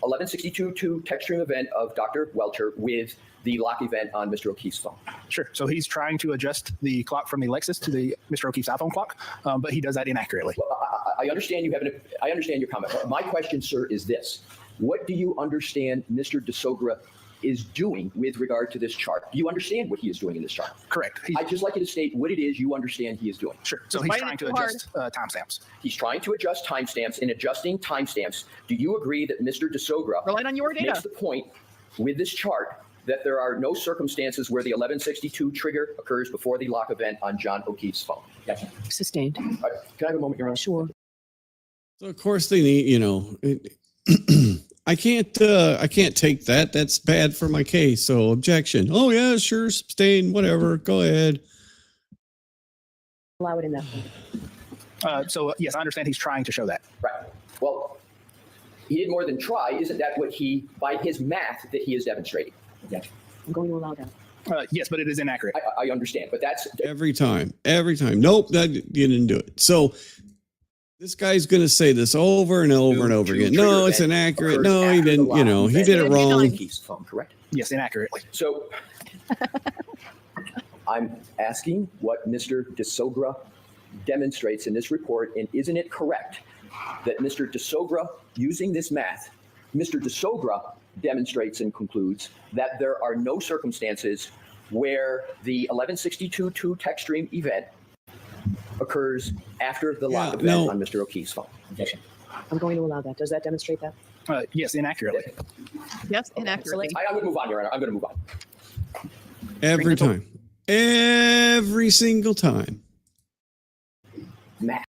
1162.2 text stream event of Dr. Welcher with the lock event on Mr. O'Keefe's phone. Sure. So he's trying to adjust the clock from the Lexus to the Mr. O'Keefe's iPhone clock, but he does that inaccurately. Well, I understand I understand your comment. My question, sir, is this: what do you understand Mr. DeSogra is doing with regard to this chart? Do you understand what he is doing in this chart? Correct. I'd just like you to state what it is you understand he is doing. Sure. So he's trying to adjust timestamps. He's trying to adjust timestamps. In adjusting timestamps, do you agree that Mr. DeSogra Relied on your data. makes the point with this chart that there are no circumstances where the 1162 trigger occurs before the lock event on John O'Keefe's phone? Yes. Sustained. Can I have a moment, Your Honor? Sure. so of course they need, I can't take that. That's bad for my case. So objection. Oh yeah, sure, sustain, whatever. Go ahead. Allow it in that way. So yes, I understand he's trying to show that. Right. Well, he did more than try. Isn't that what he, by his math, that he is demonstrating? Yes. I'm going to allow that. Yes, but it is inaccurate. I understand, but that's Every time. Nope, you didn't do it. So this guy's going to say this over and over and over again. No, it's inaccurate. No, he didn't. He did it wrong. O'Keefe's phone, correct? Yes, inaccurately. So I'm asking what Mr. DeSogra demonstrates in this report, and isn't it correct that Mr. DeSogra, using this math, Mr. DeSogra demonstrates and concludes that there are no circumstances where the 1162.2 text stream event occurs after the lock event on Mr. O'Keefe's phone? I'm going to allow that. Does that demonstrate that? Yes, inaccurately. Yes, inaccurately. I'm going to move on, Your Honor. I'm going to move on. Every time. Every single time.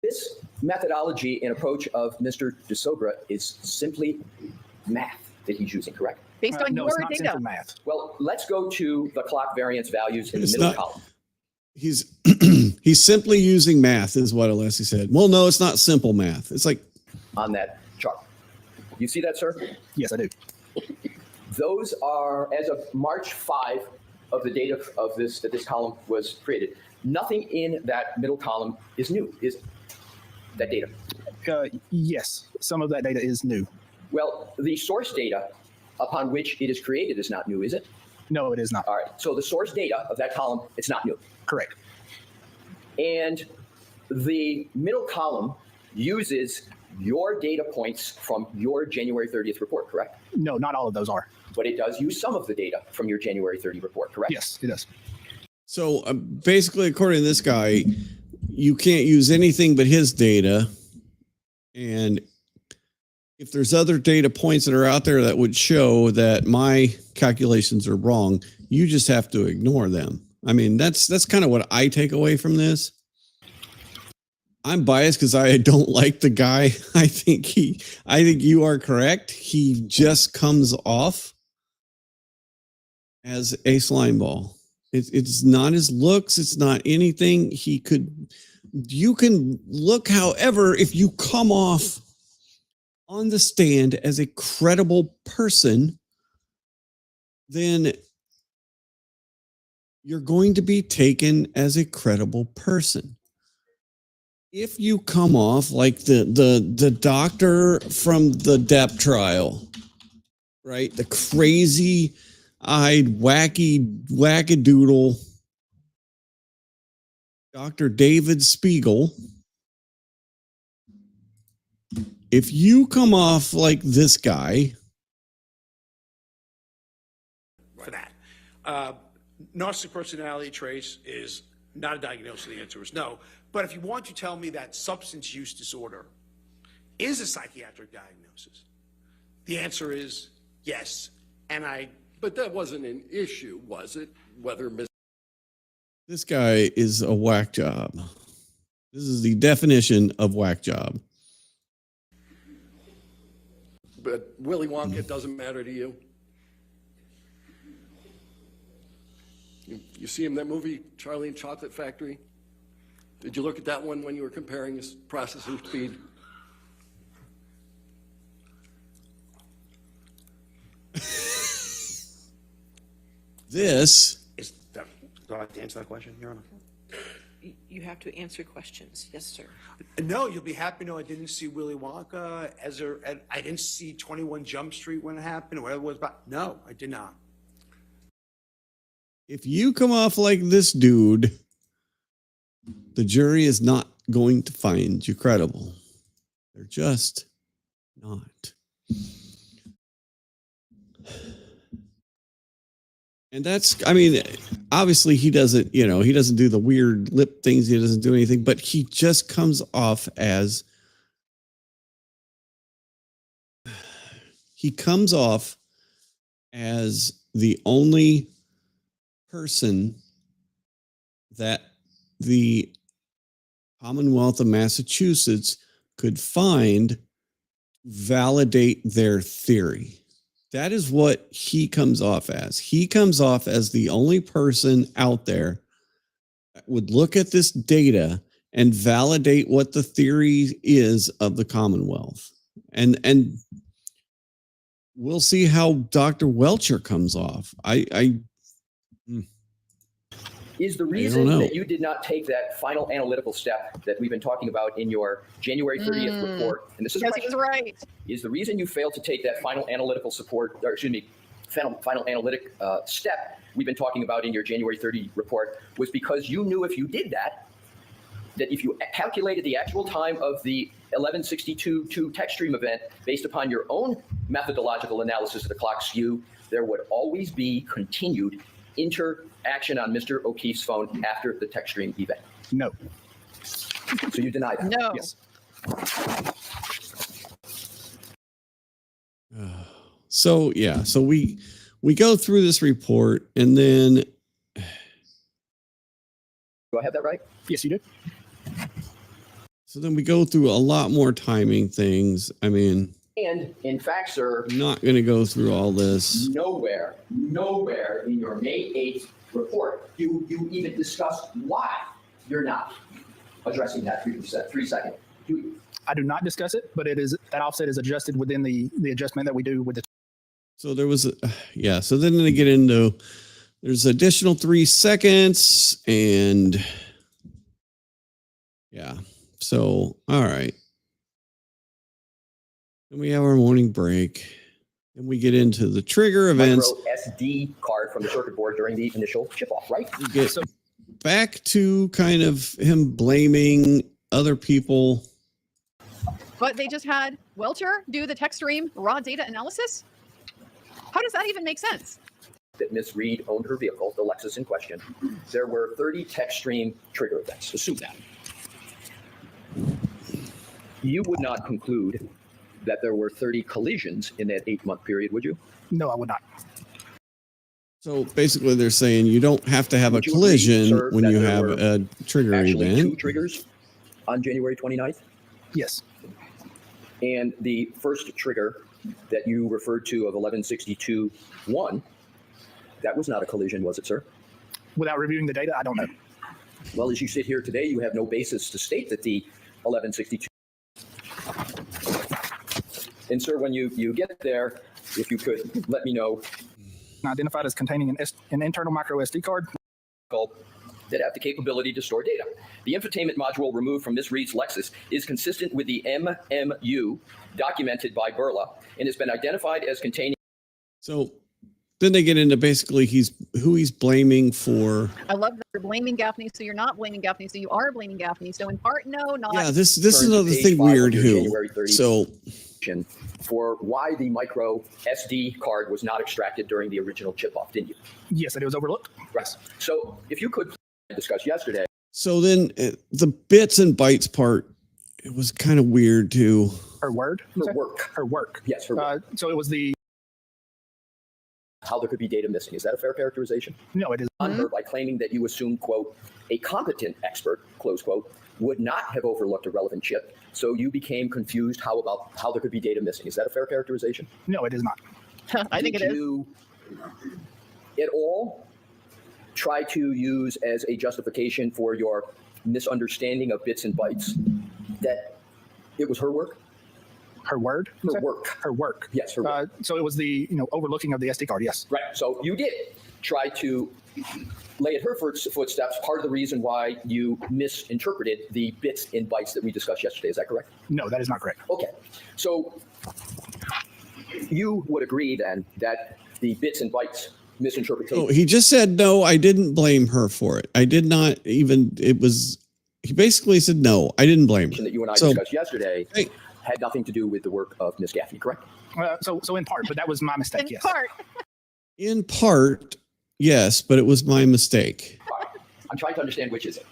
This methodology and approach of Mr. DeSogra is simply math that he's using, correct? Based on no, your it's not data. simple math. Well, let's go to the clock variance values in the It's middle not- column. He's he's simply using math, is what Alessi said. Well, no, it's not simple math. It's like On that chart. You see that, sir? Yes, I do. Those are, as of March 5 of the date of this, that this column was created, nothing in that middle column is new, is that data? Yes, some of that data is new. Well, the source data upon which it is created is not new, is it? No, it is not. All right, so the source data of that column, it's not new. Correct. And the middle column uses your data points from your January 30th report, correct? No, not all of those are. But it does use some of the data from your January 30 report, correct? Yes, it does. so. Basically, according to this guy, you can't use anything but his data, and if there's other data points that are out there that would show that my calculations are wrong, you just have to ignore them. I mean, that's kind of what I take away from this. I'm biased because I don't like the guy. I think you are correct. He just comes off as a slime ball. It's not his looks. It's not anything. You can look, however, if you come off on the stand as a credible person, then you're going to be taken as a credible person. If you come off like the doctor from the Depp trial, right? The crazy-eyed, wackadoodle Dr. David Spiegel. If you come off like this guy, Narcissistic personality traits is not a diagnosis. The answer is no. But if you want to tell me that substance use disorder is a psychiatric diagnosis, the answer is yes. But that wasn't an issue, was it? Whether This guy is a whack job. This is the definition of whack job. But Willy Wonka doesn't matter to you? You see him in that movie, Charlie and Chocolate Factory? Did you look at that one when you were comparing his processing speed? This is. Do I have to answer that question, Your Honor? You have to answer questions. Yes, sir. No, you'll be happy to know I didn't see Willy Wonka I didn't see 21 Jump Street when it happened or whatever it was about. No, I did not. if you come off like this dude, the jury is not going to find you credible. They're just not. And that's, I mean, obviously he doesn't, he doesn't do the weird lip things. He doesn't do anything, but he just comes off as, the only person that the Commonwealth of Massachusetts could find validate their theory. That is what he comes off as. He comes off as the only person out there that would look at this data and validate what the theory is of the Commonwealth. And we'll see how Dr. Welcher comes off. Is the reason that you did not take that final analytical step that we've been talking about in your January 30th report, and this is because he was right. Is the reason you failed to take that final analytical final analytic step we've been talking about in your January 30 report was because you knew if you did that if you calculated the actual time of the 1162-2 text stream event based upon your own methodological analysis of the clock skew, there would always be continued interaction on Mr. O'Keefe's phone after the text stream event. No. So you deny that? No. Yes. So we go through this report, and then do I have that right? Yes, you do. So then we go through a lot more timing things. I mean, and in fact, sir, I'm not going to go through all this. Nowhere in your May 8th report do you even discuss why you're not addressing that 3-second. Do you? I do not discuss it, but that offset is adjusted within the adjustment that we do with the. So there was, so then they get into, there's additional 3 seconds and so, all right. Then we have our morning break and we get into the trigger events. SD card from the circuit board during the initial chip off, right? We get back to kind of him blaming other people. But they just had Welcher do the text stream raw data analysis? How does that even make sense? That Ms. Reed owned her vehicle, the Lexus in question. There were 30 text stream trigger events. Assume that. You would not conclude that there were 30 collisions in that 8-month period, would you? No, I would not. So basically they're saying you don't have to have a collision when you have a trigger event. 2 triggers on January 29th? Yes. And the first trigger that you referred to of 1162-1, that was not a collision, was it, sir? Without reviewing the data, I don't know. Well, as you sit here today, you have no basis to state that the 1162. And sir, when you get there, if you could let me know. Identified as containing an internal micro SD card. That have the capability to store data. The infotainment module removed from Ms. Reed's Lexus is consistent with the MMU documented by Burla and has been identified as containing. So then they get into basically who he's blaming for. I love that you're blaming Gaffney, so you're not blaming Gaffney, so you are blaming Gaffney. So in part, no, not. Yeah, this is another thing weird. So for why the micro SD card was not extracted during the original chip off, didn't you? Yes, and it was overlooked. Right. So if you could discuss yesterday. So then the bits and bytes part, it was kind of weird too. Her word? Her work. Her work. Yes, her work. So it was the... How there could be data missing. Is that a fair characterization? No, it is. On her by claiming that you assumed, quote, a competent expert, close quote, would not have overlooked a relevant chip. So you became confused how there could be data missing. Is that a fair characterization? No, it is not. I think it is. Did you at all try to use as a justification for your misunderstanding of bits and bytes that it was her work? Her word? Her work. Her work. Yes, her work. So it was the overlooking of the SD card. Yes. Right. So you did try to lay at her footsteps. Part of the reason why you misinterpreted the bits and bytes that we discussed yesterday. Is that correct? No, that is not correct. Okay. So you would agree then that the bits and bytes misinterpretation. Oh, he just said no. I didn't blame her for it. I did not even. It was. He basically said no. I didn't blame her. That you and I discussed yesterday had nothing to do with the work of Ms. Gaffney, correct? So in part, but that was my mistake. Yes. In part, yes, but it was my mistake. All right. I'm trying to understand which is it.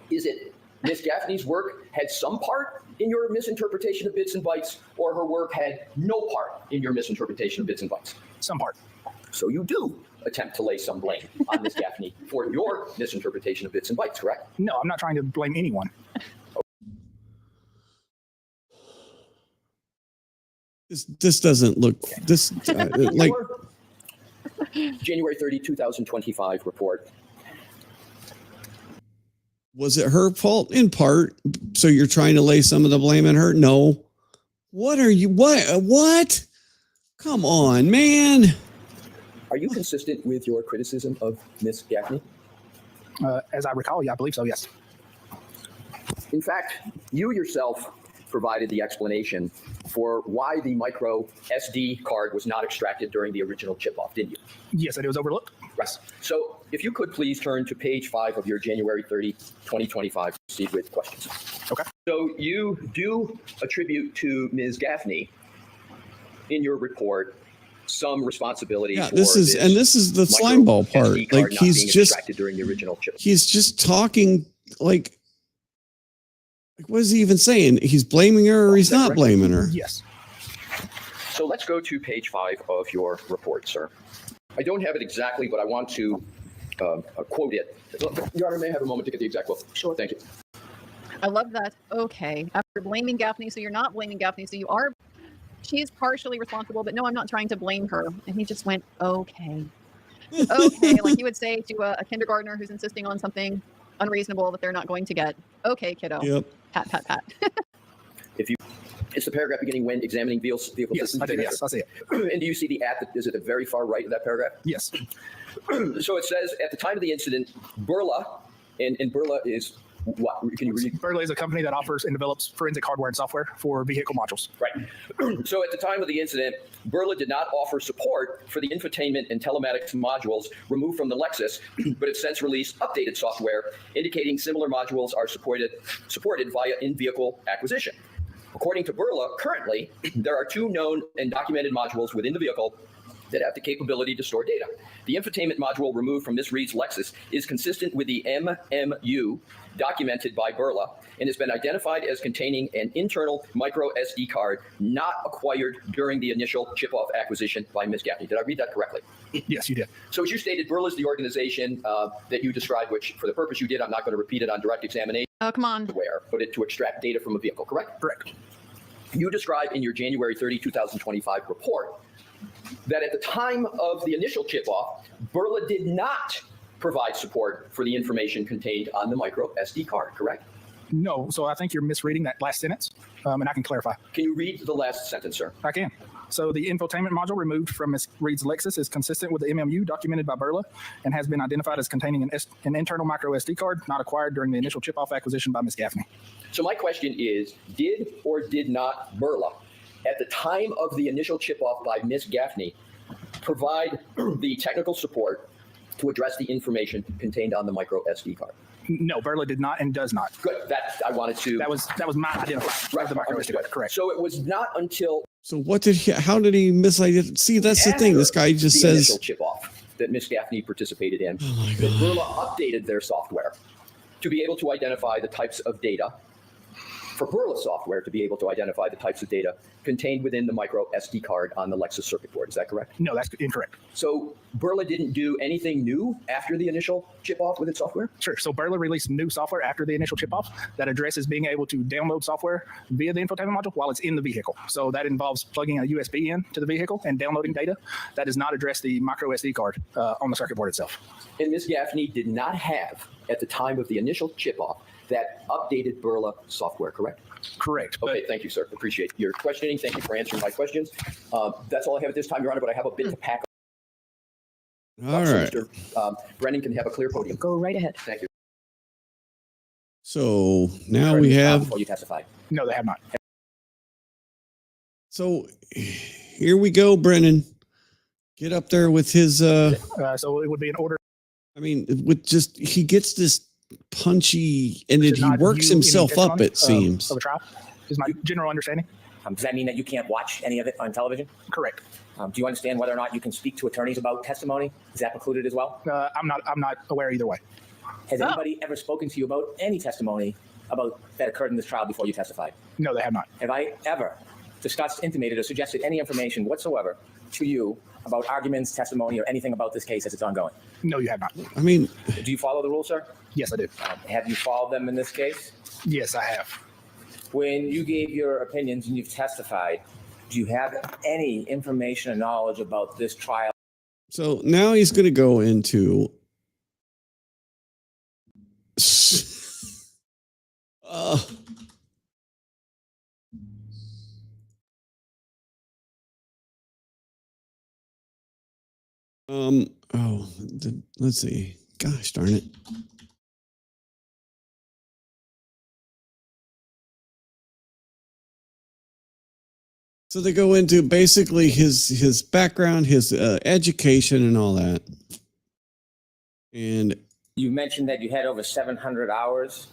Is it Ms. Gaffney's work had some part in your misinterpretation of bits and bytes, or her work had no part in your misinterpretation of bits and bytes? Some part. So you do attempt to lay some blame on Ms. Gaffney for your misinterpretation of bits and bytes, correct? No, I'm not trying to blame anyone. This doesn't look like January 30, 2025 report. Was it her fault? In part. So you're trying to lay some of the blame on her? No. What are you? What? Come on, man. Are you consistent with your criticism of Ms. Gaffney? As I recall, yeah, I believe so, yes. In fact, you yourself provided the explanation for why the micro SD card was not extracted during the original chip off, didn't you? Yes, and it was overlooked. Right. So if you could please turn to page 5 of your January 30, 2025, proceed with questions. Okay. So you do attribute to Ms. Gaffney in your report some responsibility for this is the slime ball part. Like he's just during the original chip. He's just talking like what is he even saying? He's blaming her or he's not blaming her? Yes. So let's go to page 5 of your report, sir. I don't have it exactly, but I want to quote it. Your Honor, may I have a moment to get the exact quote? Sure. Thank you. I love that. Okay. After blaming Gaffney, so you're not blaming Gaffney, so you are. She's partially responsible, but no, I'm not trying to blame her. And he just went, okay. Okay, like you would say to a kindergartner who's insisting on something unreasonable that they're not going to get. Okay, kiddo. Yep. Pat, pat, pat. It's the paragraph beginning when examining vehicle systems. I did, yes, I see it. And do you see the at? Is it the very far right of that paragraph? Yes. So it says, at the time of the incident, Burla, and Burla is what? Can you read? Burla is a company that offers and develops forensic hardware and software for vehicle modules. Right. So at the time of the incident, Burla did not offer support for the infotainment and telematics modules removed from the Lexus, but it since released updated software indicating similar modules are supported via in-vehicle acquisition. According to Burla, currently, there are 2 known and documented modules within the vehicle that have the capability to store data. The infotainment module removed from Ms. Reed's Lexus is consistent with the MMU documented by Burla and has been identified as containing an internal micro SD card not acquired during the initial chip-off acquisition by Ms. Gaffney. Did I read that correctly? Yes, you did. So as you stated, Burla is the organization that you described, which for the purpose you did, I'm not going to repeat it on direct examination. Oh, come on. Put it to extract data from a vehicle, correct? Correct. You describe in your January 30, 2025 report that at the time of the initial chip-off, Burla did not provide support for the information contained on the micro SD card, correct? No, so I think you're misreading that last sentence, and I can clarify. Can you read the last sentence, sir? I can. So the infotainment module removed from Ms. Reed's Lexus is consistent with the MMU documented by Burla and has been identified as containing an internal micro SD card not acquired during the initial chip-off acquisition by Ms. Gaffney. So my question is, did or did not Burla, at the time of the initial chip-off by Ms. Gaffney, provide the technical support to address the information contained on the micro SD card? No, Burla did not and does not. Good. That I wanted to. That was my identifier. Right, The micro SD card. Correct. So it was not until So what did he? How did he misidentified? See, that's the thing. This guy just the says initial chip off that Miss Gaffney participated in. That Burla updated their software to be able to identify the types of data. For Burla software to be able to identify the types of data contained within the micro SD card on the Lexus circuit board. Is that correct? No, that's incorrect. So Burla didn't do anything new after the initial chip off with its software? Sure. So Burla released new software after the initial chip off that addresses being able to download software via the infotainment module while it's in the vehicle. So that involves plugging a USB in to the vehicle and downloading data. That does not address the micro SD card on the circuit board itself. And Ms. Gaffney did not have, at the time of the initial chip off, that updated Burla software, correct? Correct. Okay, thank you, sir. Appreciate your questioning. Thank you for answering my questions. That's all I have at this time, Your Honor, but I have a bit to pack. all right. Mr. Brennan can have a clear podium. Go right ahead. Thank you. So now we have. Before you testify. No, they have not. So here we go, Brennan. Get up there with his. So it would be an order. I mean, with just he gets this punchy, and Does he not works view any himself up. testimony It seems. of a trial is my general understanding. Does that mean that you can't watch any of it on television? Correct. Do you understand whether or not you can speak to attorneys about testimony? Is that precluded as well? I'm not aware either way. Has anybody ever spoken to you about any testimony about that occurred in this trial before you testified? No, they have not. Have I ever discussed, intimated, or suggested any information whatsoever to you about arguments, testimony, or anything about this case as it's ongoing? No, you have not. I mean, do you follow the rules, sir? Yes, I do. Have you followed them in this case? Yes, I have. When you gave your opinions and you've testified, do you have any information or knowledge about this trial? So now he's going to go into. Let's see. Gosh darn it. So they go into basically his background, his education, and all that. And You mentioned that you had over 700 hours.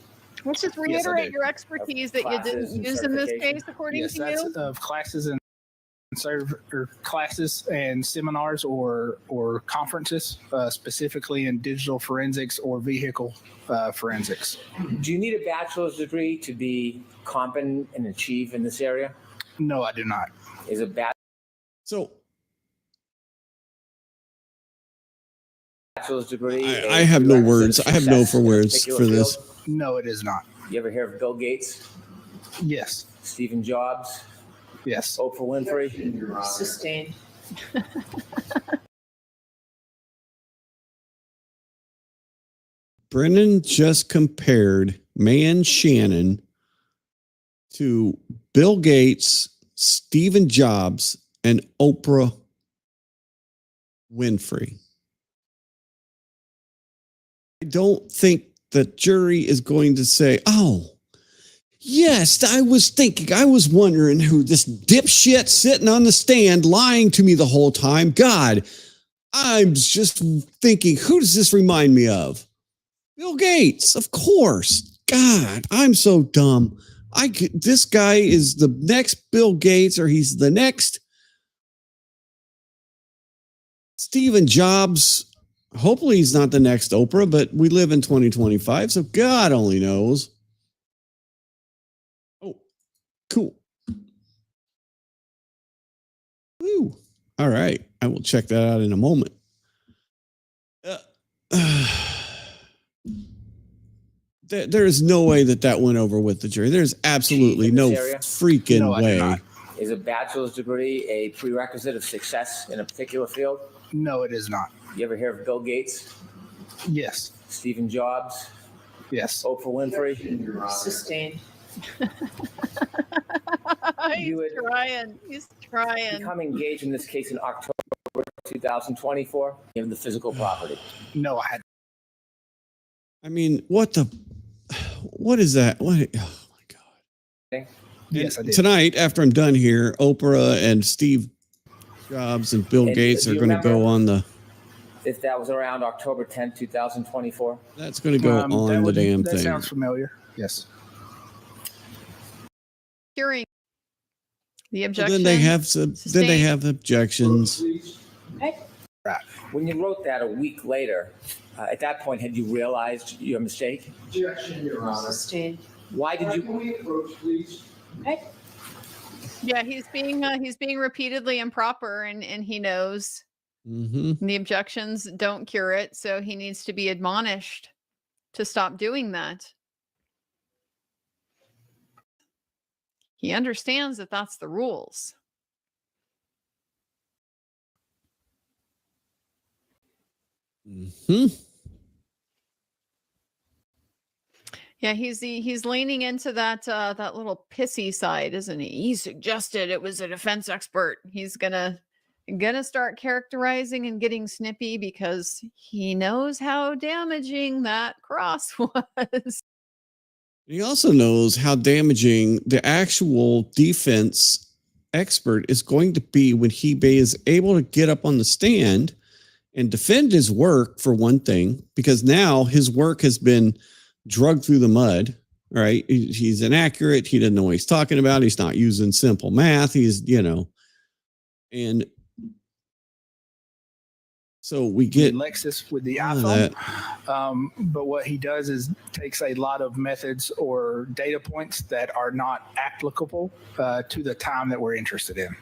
Let's just Yes, I reiterate did. your expertise that you Classes didn't and use in this certification. case, according Yes, to that's you. of classes and classes and seminars or conferences, specifically in digital forensics or vehicle forensics. Do you need a bachelor's degree to be competent and achieve in this area? No, I do not. Is a So bachelor's degree? I have no words. I have no for words for this. No, it is not. You ever hear of Bill Gates? Yes. Stephen Jobs? Yes. Oprah Winfrey? Sustained. Brennan just compared Shanon to Bill Gates, Stephen Jobs, and Oprah Winfrey. I don't think the jury is going to say, oh, yes, I was wondering who this dipshit sitting on the stand lying to me the whole time. God, I'm just thinking, who does this remind me of? Bill Gates, of course. God, I'm so dumb. This guy is the next Bill Gates, or he's the next Stephen Jobs. Hopefully he's not the next Oprah, but we live in 2025, so God only knows. Oh, cool. Woo. All right. I will check that out in a moment. There is no way that went over with the jury. There's absolutely no freaking way. Is a bachelor's degree a prerequisite of success in a particular field? No, it is not. You ever hear of Bill Gates? Yes. Stephen Jobs? Yes. Oprah Winfrey? Sustained. He's trying. Become engaged in this case in October 2024, given the physical property. No, I had. I mean, what is that? What? Oh my God. Yes, I did. Tonight, after I'm done here, Oprah and Steve Jobs and Bill And Gates do are you going to go remember on the. if that was around October 10th, 2024? That's going to go on the damn that thing. sounds familiar. Yes. Hearing the So objection. then they have objections. Right. When you wrote that a week later, at that point, had you realized your mistake? Objection, Your Honor. Sustained. Why did you? Can we approach, please? Yeah, he's being repeatedly improper, and he knows Mm-hmm. the objections don't cure it, so he needs to be admonished to stop doing that. He understands that that's the rules. Hmm. Yeah, he's leaning into that that little pissy side, isn't he? He suggested it was a defense expert. He's gonna start characterizing and getting snippy because he knows how damaging that cross was. He also knows how damaging the actual defense expert is going to be when he is able to get up on the stand and defend his work, for one thing, because now his work has been drugged through the mud, right? He's inaccurate. He doesn't know what he's talking about. He's not using simple math. He's, and so we get Lexus with the iPhone. But what he does is takes a lot of methods or data points that are not applicable to the time that we're interested in.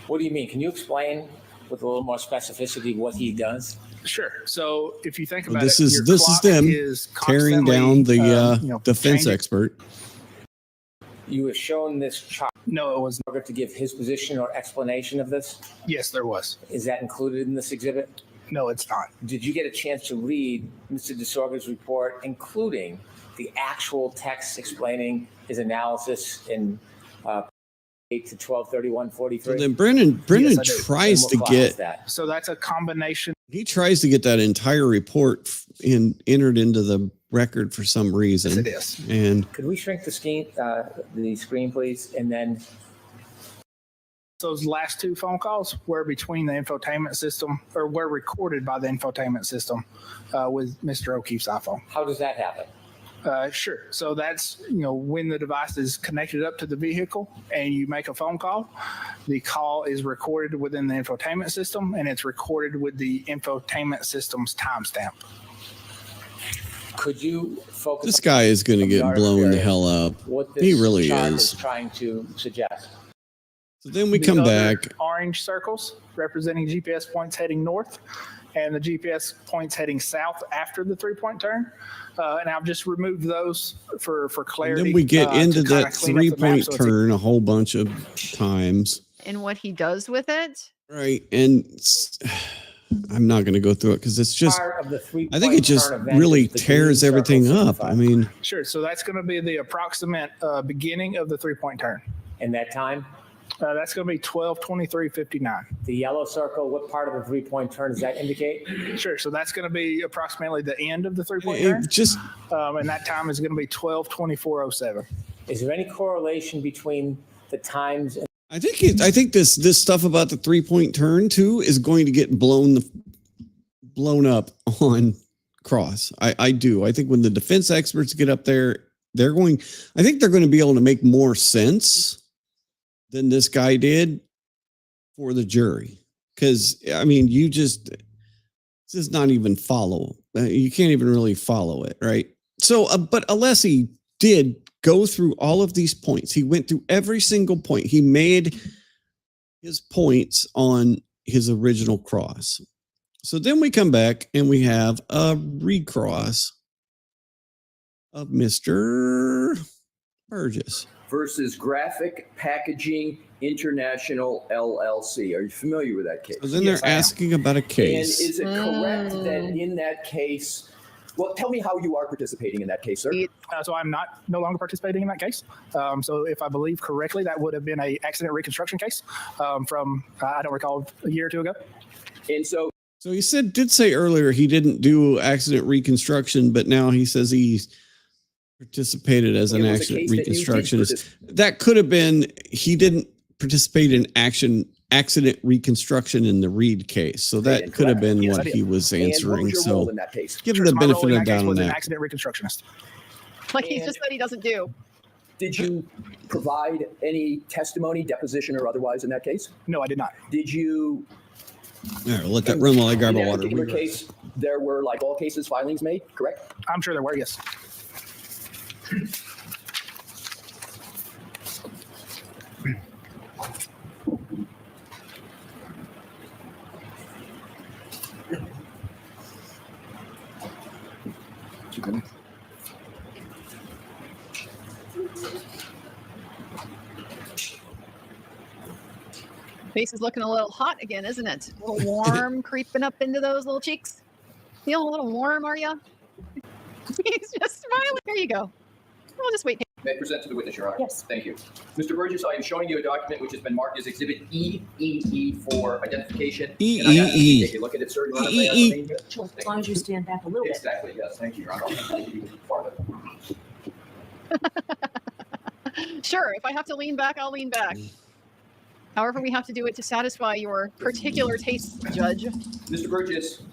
What do you mean? Can you explain with a little more specificity what he does? Sure. So if you think about this it, is your this is clock them is tearing down the defense changing. expert. You have shown this chart. No, it was not to give his position or explanation of this. Yes, there was. Is that included in this exhibit? No, it's not. Did you get a chance to read Mr. DeSorga's report, including the actual text explaining his analysis in 8 to 12/31/43? So then Brennan Yes, I do. tries to get So that's a combination. he tries to get that entire report entered into the record for some reason. Yes, it is. And Could we shrink the screen, please, and then those last two phone calls were between the infotainment system, or were recorded by the infotainment system with Mr. O'Keefe's iPhone. how does that happen? Sure. So that's, when the device is connected up to the vehicle and you make a phone call, the call is recorded within the infotainment system and it's recorded with the infotainment system's timestamp. Could you focus? this guy is going to on get our blown the experience, hell up. What this He really chart is. trying to suggest. So then we The come other back. Orange circles representing GPS points heading north and the GPS points heading south after the 3-point turn. And I've just removed those for And clarity. then we get into to kinda that clean up the map 3-point so it's turn a whole bunch of times. And what he does with it. Right. And I'm not going to go through it because it's just, Part of the I think it just really tears everything up. I mean, Sure. So that's going to be the approximate beginning of the 3-point turn. And that time? That's going to be 12:23:59. The yellow circle, what part of the 3-point turn does that indicate? Sure. So that's going to be approximately the end of the 3-point turn. And that time is going to be 12:24:07. Is there any correlation between the times? And I think this stuff about the 3-point turn too is going to get blown up on Cross. I do. I think when the defense experts get up there, I think they're going to be able to make more sense than this guy did for the jury. Because, I mean, this is not even follow. You can't even really follow it, right? So, but Alessi did go through all of these points. He went through every single point. He made his points on his original cross. So then we come back and we have a recross of Mr. Burgess. Versus Graphic Packaging International LLC. Are you familiar with that case? So then they're asking about a case. And is it correct that in that case, well, tell me how you are participating in that case, sir. So I'm no longer participating in that case. So if I believe correctly, that would have been a accident reconstruction case from, I don't recall, a year or two ago. And so he did say earlier he didn't do accident reconstruction, but now he says he's participated as an accident reconstructionist. That could have been he didn't participate in accident accident reconstruction in the Reed case. So that could have been Yes, what I did. he was And what answering. was your So role in that case? give him the My role benefit in of that the case doubt on was an that. accident reconstructionist. Like he just said he doesn't do. Did you provide any testimony, deposition, or otherwise in that case? No, I did not. Did you? All right, let that run while I grab in a that water. particular case, there were, like all cases, filings made, correct? I'm sure there were, yes. Face is looking a little hot again, isn't it? A little warm creeping up into those little cheeks. Feeling a little warm, are you? He's just smiling. There you go. We'll just wait. May I present to the witness, Your Honor? Yes. Thank you. Mr. Burgess, I am showing you a document which has been marked as Exhibit EEE for identification. EEE. And I ask that you take a look at it, sir. Your Honor, may I remain here? Sure, as Thank long you. as you stand back a little bit. Exactly, yes. Thank you, Your Honor. I'll take you farther. Sure, if I have to lean back, I'll lean back. However, we have to do it to satisfy your particular tastes, Judge. Mr. Burgess,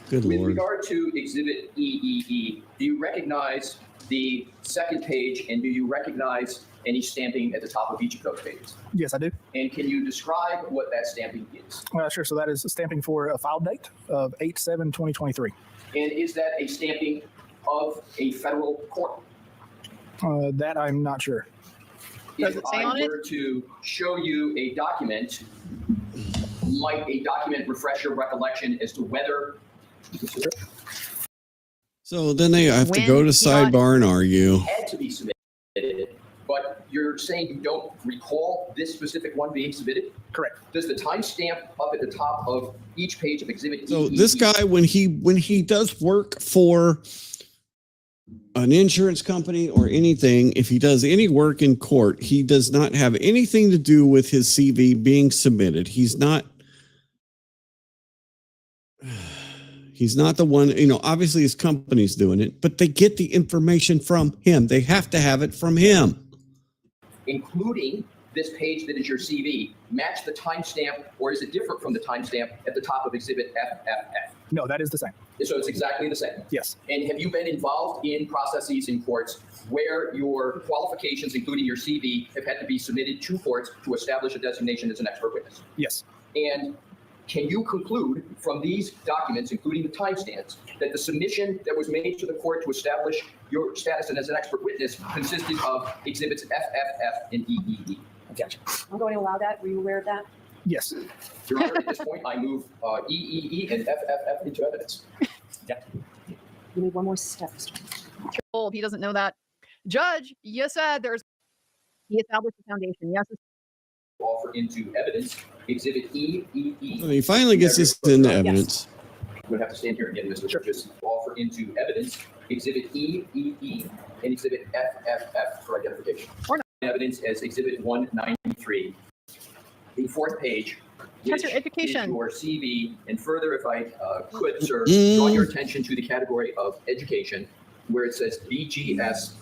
Good with Lord. regard to Exhibit EEE, do you recognize the second page and do you recognize any stamping at the top of each of those pages? Yes, I do. And can you describe what that stamping is? Sure. So that is stamping for a file date of 8/7/2023. And is that a stamping of a federal court? That I'm not sure. Does If it say I on it? were to show you a document, might a document refresh your recollection as to whether So then they have to go to When sidebar and argue. had to be submitted, but you're saying you don't recall this specific one being submitted? Correct. Does the timestamp up at the top of each page of Exhibit So EEE this guy, when he does work for an insurance company or anything, if he does any work in court, he does not have anything to do with his CV being submitted. He's not the one, obviously his company's doing it, but they get the information from him. They have to have it from him. including this page that is your CV, match the timestamp, or is it different from the timestamp at the top of Exhibit FFF? No, that is the same. So it's exactly the same? Yes. And have you been involved in processes in courts where your qualifications, including your CV, have had to be submitted to courts to establish a designation as an expert witness? Yes. And can you conclude from these documents, including the timestamps, that the submission that was made to the court to establish your status as an expert witness consisted of exhibits FFF and EEE? Objection. I'm going to allow that. Were you aware of that? Yes. Your Honor, at this point, I move EEE and FFF into evidence. You need one more step, Mr. Old, he doesn't know that. Judge, you said he established the foundation. Yes. Offer into evidence exhibit EEE. So he finally gets this into evidence. We'll have to stand here again, Mr. Burgess. Offer into evidence exhibit EEE and exhibit FFF for identification. Or not. Evidence as exhibit 193. The fourth page, which That's your education. is your CV. And further, if I could, sir, draw your attention to the category of education, where it says BGS.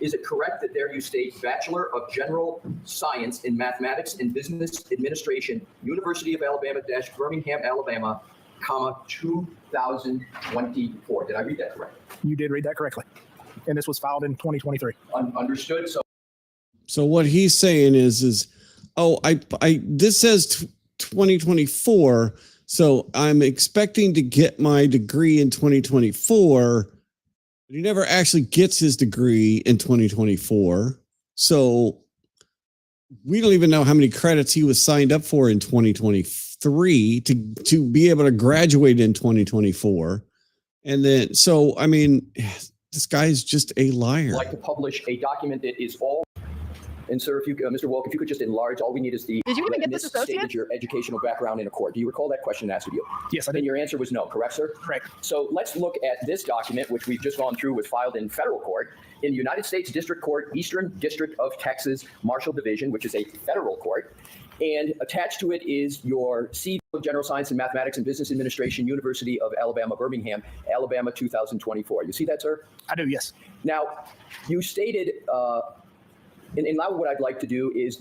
Is it correct that there you state Bachelor of General Science in Mathematics and Business Administration, University of Alabama - Birmingham, Alabama, comma 2024? Did I read that correctly? You did read that correctly. And this was filed in 2023. Understood. So what he's saying is, this says 2024, so I'm expecting to get my degree in 2024. But he never actually gets his degree in 2024. So we don't even know how many credits he was signed up for in 2023 to be able to graduate in 2024. And then, so, I mean, this guy's just a liar. I'd like to publish a document that is all. And sir, if you, Mr. Wolk, if you could just enlarge, all we need is the. Did you even get this associate? Stated your educational background in a court. Do you recall that question asked of you? Yes, I did. And your answer was no, correct, sir? Correct. So let's look at this document, which we've just gone through, was filed in federal court in the United States District Court, Eastern District of Texas, Marshall Division, which is a federal court. And attached to it is your CV of General Science in Mathematics and Business Administration, University of Alabama, Birmingham, Alabama, 2024. You see that, sir? I do, yes. Now, you stated And now what I'd like to do is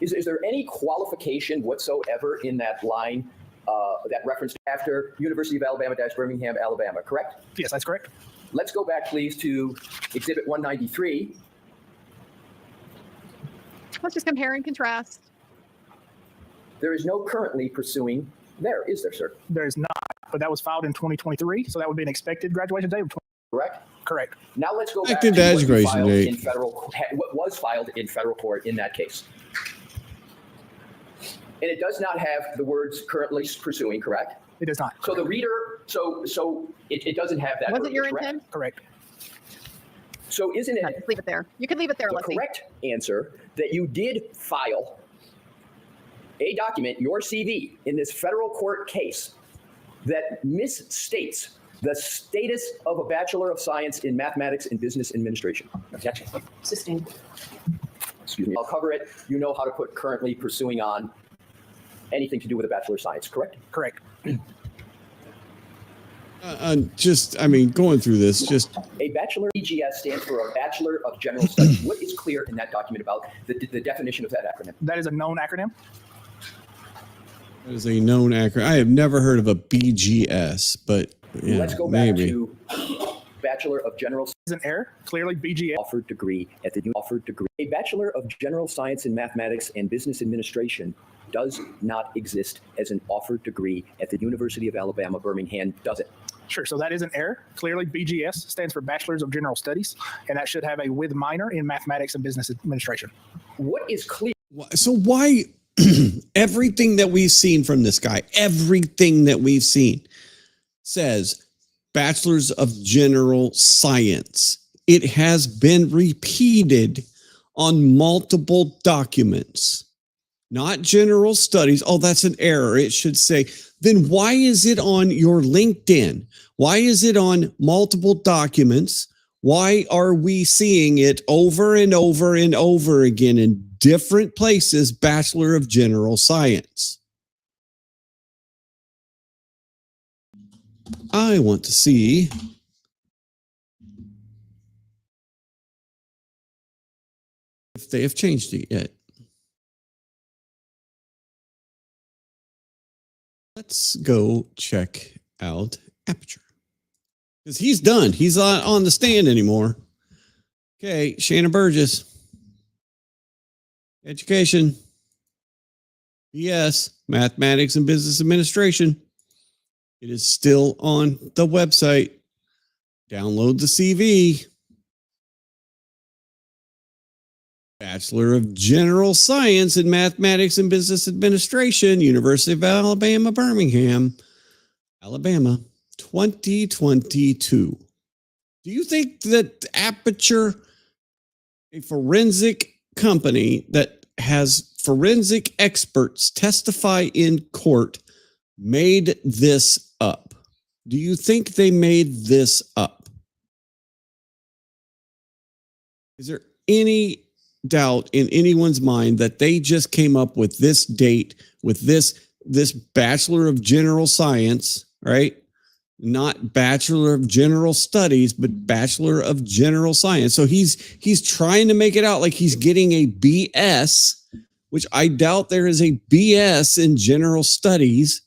is there any qualification whatsoever in that line, that reference after University of Alabama - Birmingham, Alabama, correct? Yes, that's correct. Let's go back, please, to Exhibit 193. Let's just compare and contrast. There is no currently pursuing there, is there, sir? There is not, but that was filed in 2023, so that would be an expected graduation date. Correct? Correct. Now let's go back Expected to what you graduation filed date. in what was filed in federal court in that case. And it does not have the words currently pursuing, correct? It does not. So the reader, so it doesn't have that. Was it your verbiage, correct? intent? Correct. So isn't it Just leave it there. You can leave it there, the Leslie. correct answer that you did file a document, your CV, in this federal court case that misstates the status of a Bachelor of Science in Mathematics and Business Administration? Objection. Sustained. Excuse me. I'll cover it. You know how to put currently pursuing on anything to do with a Bachelor of Science, correct? Correct. Going through this, just A Bachelor BGS stands for a Bachelor of General Studies. What is clear in that document about the definition of that acronym? That is a known acronym. that is a known acronym. I have never heard of a BGS, but yeah, Let's go back maybe. to Bachelor of General Science. Is an error. Clearly, BGS. Offered degree at the offered degree. A Bachelor of General Science in Mathematics and Business Administration does not exist as an offered degree at the University of Alabama, Birmingham, does it? Sure. So that is an error. Clearly, BGS stands for Bachelor's of General Studies, and that should have a with minor in Mathematics and Business Administration. What is clear? So why everything that we've seen from this guy, everything that we've seen says Bachelor's of General Science. It has been repeated on multiple documents, not general studies. Oh, that's an error. It should say, then why is it on your LinkedIn? Why is it on multiple documents? Why are we seeing it over and over and over again in different places, Bachelor of General Science? I want to see if they have changed it yet. Let's go check out Aperture. Because he's done. He's not on the stand anymore. Okay, Shannon Burgess. Education. BS, Mathematics and Business Administration. It is still on the website. Download the CV. Bachelor of General Science in Mathematics and Business Administration, University of Alabama, Birmingham, Alabama, 2022. Do you think that Aperture, a forensic company that has forensic experts testify in court, made this up? Do you think they made this up? Is there any doubt in anyone's mind that they just came up with this date, with this Bachelor of General Science, right? Not Bachelor of General Studies, but Bachelor of General Science. So he's trying to make it out like he's getting a BS, which I doubt there is a BS in General Studies.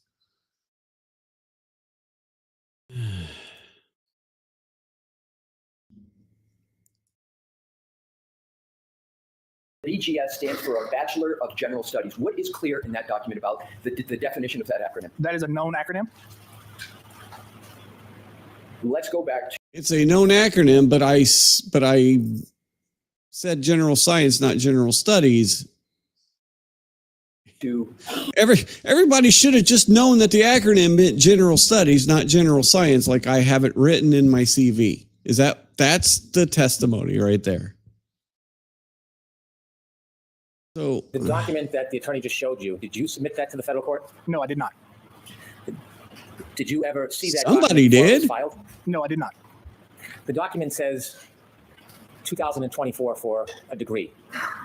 BGS stands for a Bachelor of General Studies. What is clear in that document about the definition of that acronym? That is a known acronym. Let's go back to It's a known acronym, but I said General Science, not General Studies. Everybody should have just known that the acronym meant General Studies, not General Science, like I have it written in my CV. That's the testimony right there. So the document that the attorney just showed you, did you submit that to the federal court? No, I did not. Did you ever see that? Somebody did. Filed? No, I did not. The document says 2024 for a degree.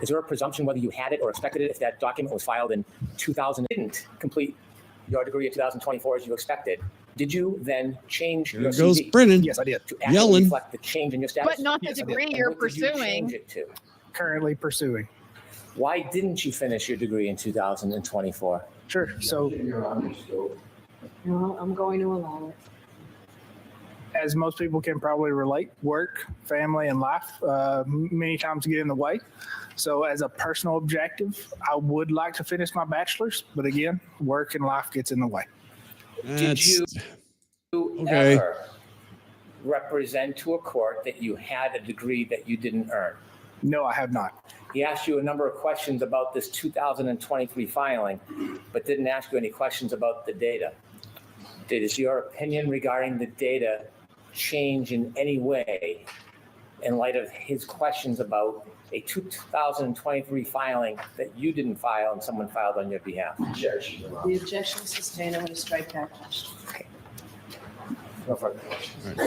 Is there a presumption whether you had it or expected it if that document was filed in 2000 didn't complete your degree in 2024 as you expected? Did you then change your There goes CV? Brennan. Yes, I did. To accurately Yelling. reflect the change in your status? But not the degree you're pursuing. Change it to? currently pursuing. Why didn't you finish your degree in 2024? Sure. So, No, I'm going to allow it. as most people can probably relate, work, family, and life many times get in the way. So, as a personal objective, I would like to finish my bachelor's, but again, work and life gets in the way. Did you Okay. ever represent to a court that you had a degree that you didn't earn? No, I have not. He asked you a number of questions about this 2023 filing, but didn't ask you any questions about the data. Does your opinion regarding the data change in any way in light of his questions about a 2023 filing that you didn't file and someone filed on your behalf? The objection is sustained. I'm going to strike that question. No further questions.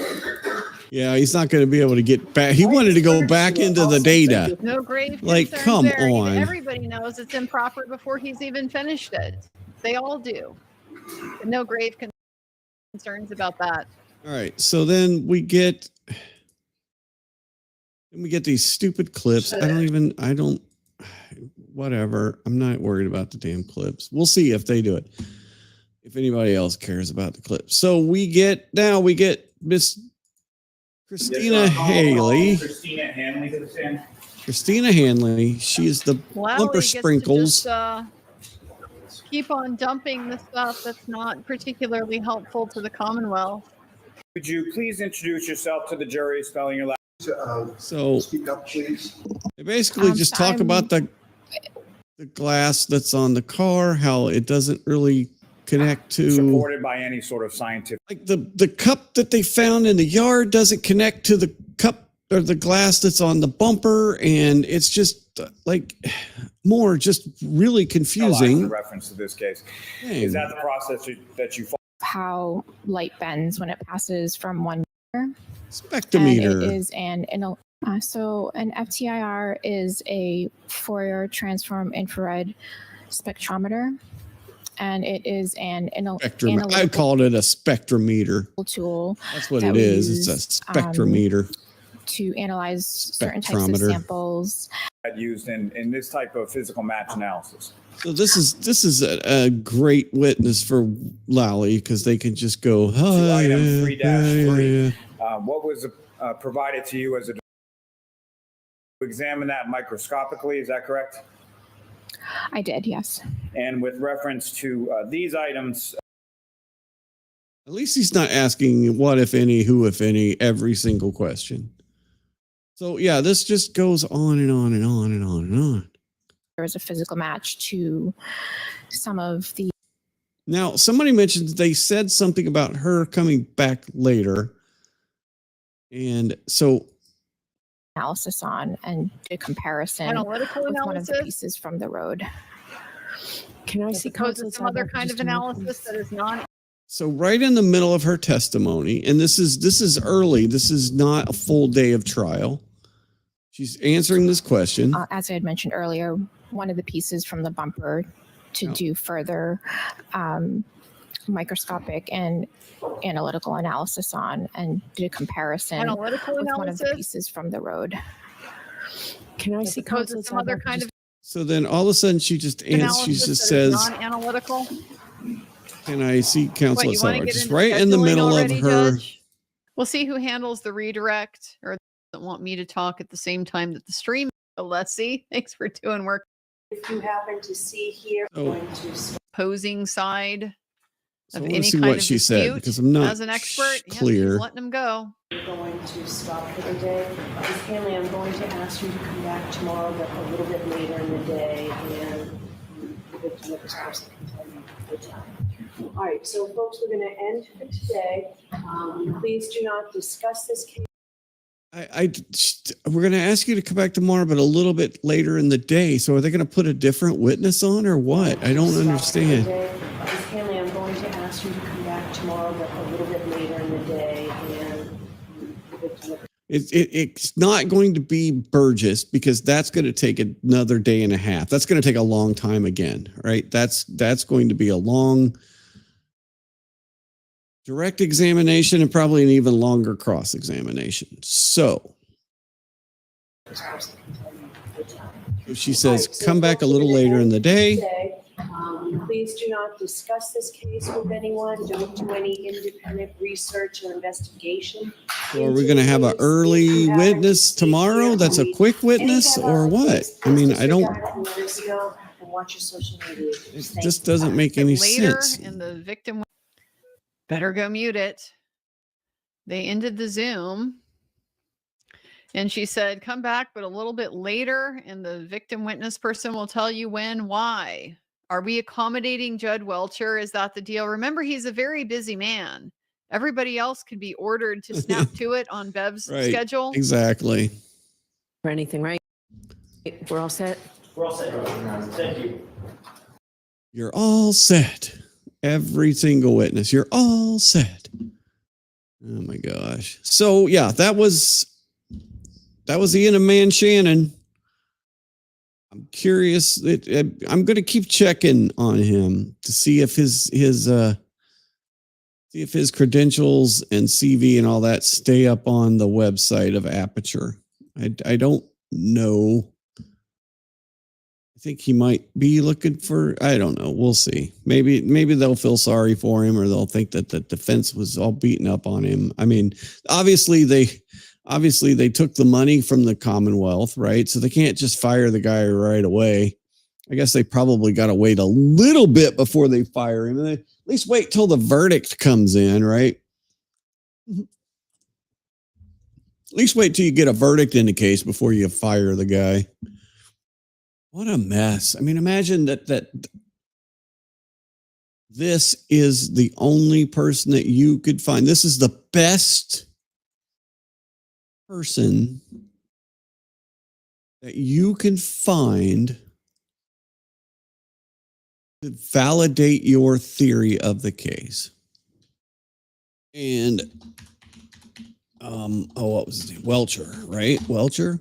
Yeah, he's not going to be able to get back. He wanted to go back into the data. No grave Like, concerns come there. Even on. everybody knows it's improper before he's even finished it. They all do. But no grave concerns about that. All right. So then we get these stupid clips. Whatever. I'm not worried about the damn clips. We'll see if they do it. If anybody else cares about the clips. So we get Miss Christina Haley. Christina Hanley to stand. Christina Hanley. She is the Lally bumper gets to sprinkles. just, keep on dumping the stuff that's not particularly helpful to the Commonwealth. Could you please introduce yourself to the jury, spelling your last? So speak up, please. They basically just talk about the glass that's on the car, how it doesn't really connect to Supported by any sort of scientific. like the cup that they found in the yard doesn't connect to the cup or the glass that's on the bumper, and it's just like more just really confusing. Reference to this case. Dang. Is that the process that you follow? How light bends when it passes from one meter. Spectrometer. And it is so an FTIR is a Fourier transform infrared spectrometer, and it is an Spectrum. I analytical called it a spectrometer. tool. That's what that it we is. use, It's a spectrometer. To analyze certain types of Spectrometer. samples. Used in this type of physical match analysis. So this is a great witness for Lally because they can just go. Oh, Item yeah, 3-3. yeah. What was provided to you as a examine that microscopically? Is that correct? I did, yes. And with reference to these items, At least he's not asking what, if any, who, if any, every single question. So yeah, this just goes on and on and on and on and on. There was a physical match to some of the Now, somebody mentioned they said something about her coming back later. And so analysis on and a comparison Analytical with one of the analysis? pieces from the road. Can I As see opposed to counsel's some other sidebar for kind just of a minute, analysis that is not. So right in the middle of her testimony, and this is early. This is not a full day of trial. She's answering this question. As I had mentioned earlier, one of the pieces from the bumper to do further microscopic and analytical analysis on and did a comparison Analytical with one of the analysis? pieces from the road. Can I As see opposed to counsel's some other sidebar for kind just of So then all of a sudden she just analysis she just that says, is non-analytical. "Can I see counsel What, at you want to sidebar?" get Just into right in the scheduling middle already, of her. Judge? We'll see who handles the redirect or doesn't want me to talk at the same time that the stream. So let's see. Thanks for doing work. If you happen to see here, I'm Oh. going to Opposing side So of I wanna any see kind what of she dispute said, because I'm not as an expert. clear. Yep, she's letting them go. I'm going to stop for the day. Ms. Hanley, I'm going to ask you to come back tomorrow, but a little bit later in the day, and the victim of this person can tell you the time. All right, so folks, we're going to end for today. Please do not discuss this case. We're going to ask you to come back tomorrow, but a little bit later in the day. So are they going to put a different witness on or what? I don't understand. Ms. Hanley, I'm going to ask you to come back tomorrow, but a little bit later in the day, and the victim of It's not going to be Burgess because that's going to take another day and a half. That's going to take a long time again, right? That's going to be a long direct examination and probably an even longer cross examination. So this person can tell you the She says, Right, so come back a little we're gonna later in end the day. today. Please do not discuss this case with anyone. Don't do any independent research or investigation. So are we going to have an early witness tomorrow? That's a quick witness or what? I mean, I don't, And watch your social media. it just doesn't make any Later sense. in the victim, better go mute it. They ended the Zoom. And she said, come back, but a little bit later, and the victim witness person will tell you when, why. Are we accommodating Judd Welcher? Is that the deal? Remember, he's a very busy man. Everybody else could be ordered to snap to it on Bev's Right. schedule. Exactly. For anything, right? We're all set? We're all set. Thank you. You're all set. Every single witness. You're all set. Oh my gosh. So yeah, that was the end of Man Shanon. I'm curious. I'm going to keep checking on him to see if his credentials and CV and all that stay up on the website of Aperture. I don't know. I think he might be looking for, I don't know. We'll see. Maybe they'll feel sorry for him, or they'll think that the defense was all beaten up on him. I mean, obviously they took the money from the Commonwealth, right? So they can't just fire the guy right away. I guess they probably got to wait a little bit before they fire him. And at least wait till the verdict comes in, right? At least wait till you get a verdict in the case before you fire the guy. What a mess. I mean, imagine that this is the only person that you could find. This is the best person that you can find to validate your theory of the case. And what was his name? Welcher, right? Welcher.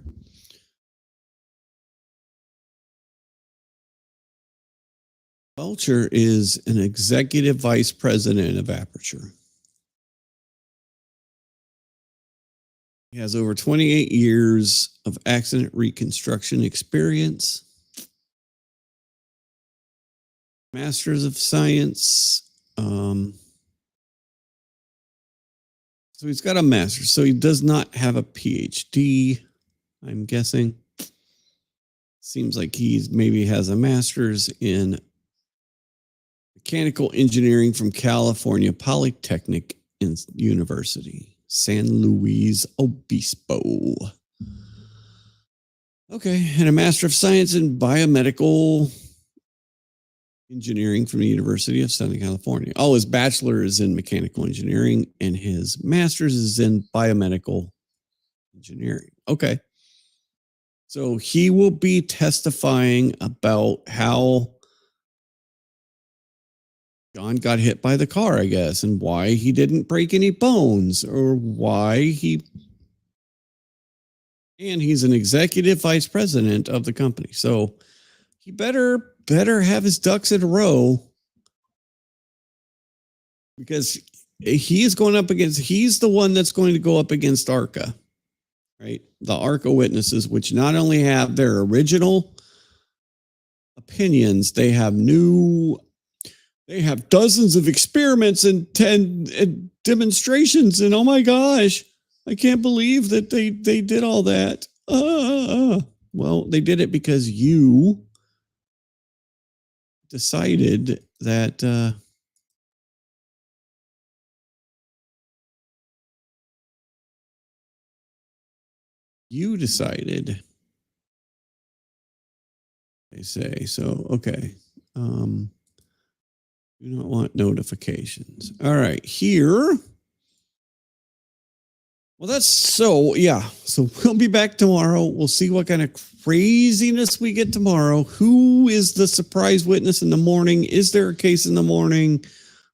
Welcher is an executive vice president of Aperture. He has over 28 years of accident reconstruction experience. Masters of Science. So he's got a master's. So he does not have a PhD, I'm guessing. Seems like he's maybe has a master's in mechanical engineering from California Polytechnic University, San Luis Obispo. Okay, and a Master of Science in Biomedical Engineering from the University of Southern California. Oh, his bachelor is in mechanical engineering and his master's is in biomedical engineering. Okay. So he will be testifying about how John got hit by the car, I guess, and why he didn't break any bones, or why and he's an executive vice president of the company. So he better have his ducks in a row, because he's the one that's going to go up against ARCA, right? The ARCA witnesses, which not only have their original opinions, they have dozens of experiments and 10 demonstrations. And oh my gosh, I can't believe that they did all that. Well, they did it because you decided that they say so. Okay. Do not want notifications. All right, here. Well, that's so, yeah. So we'll be back tomorrow. We'll see what kind of craziness we get tomorrow. Who is the surprise witness in the morning? Is there a case in the morning?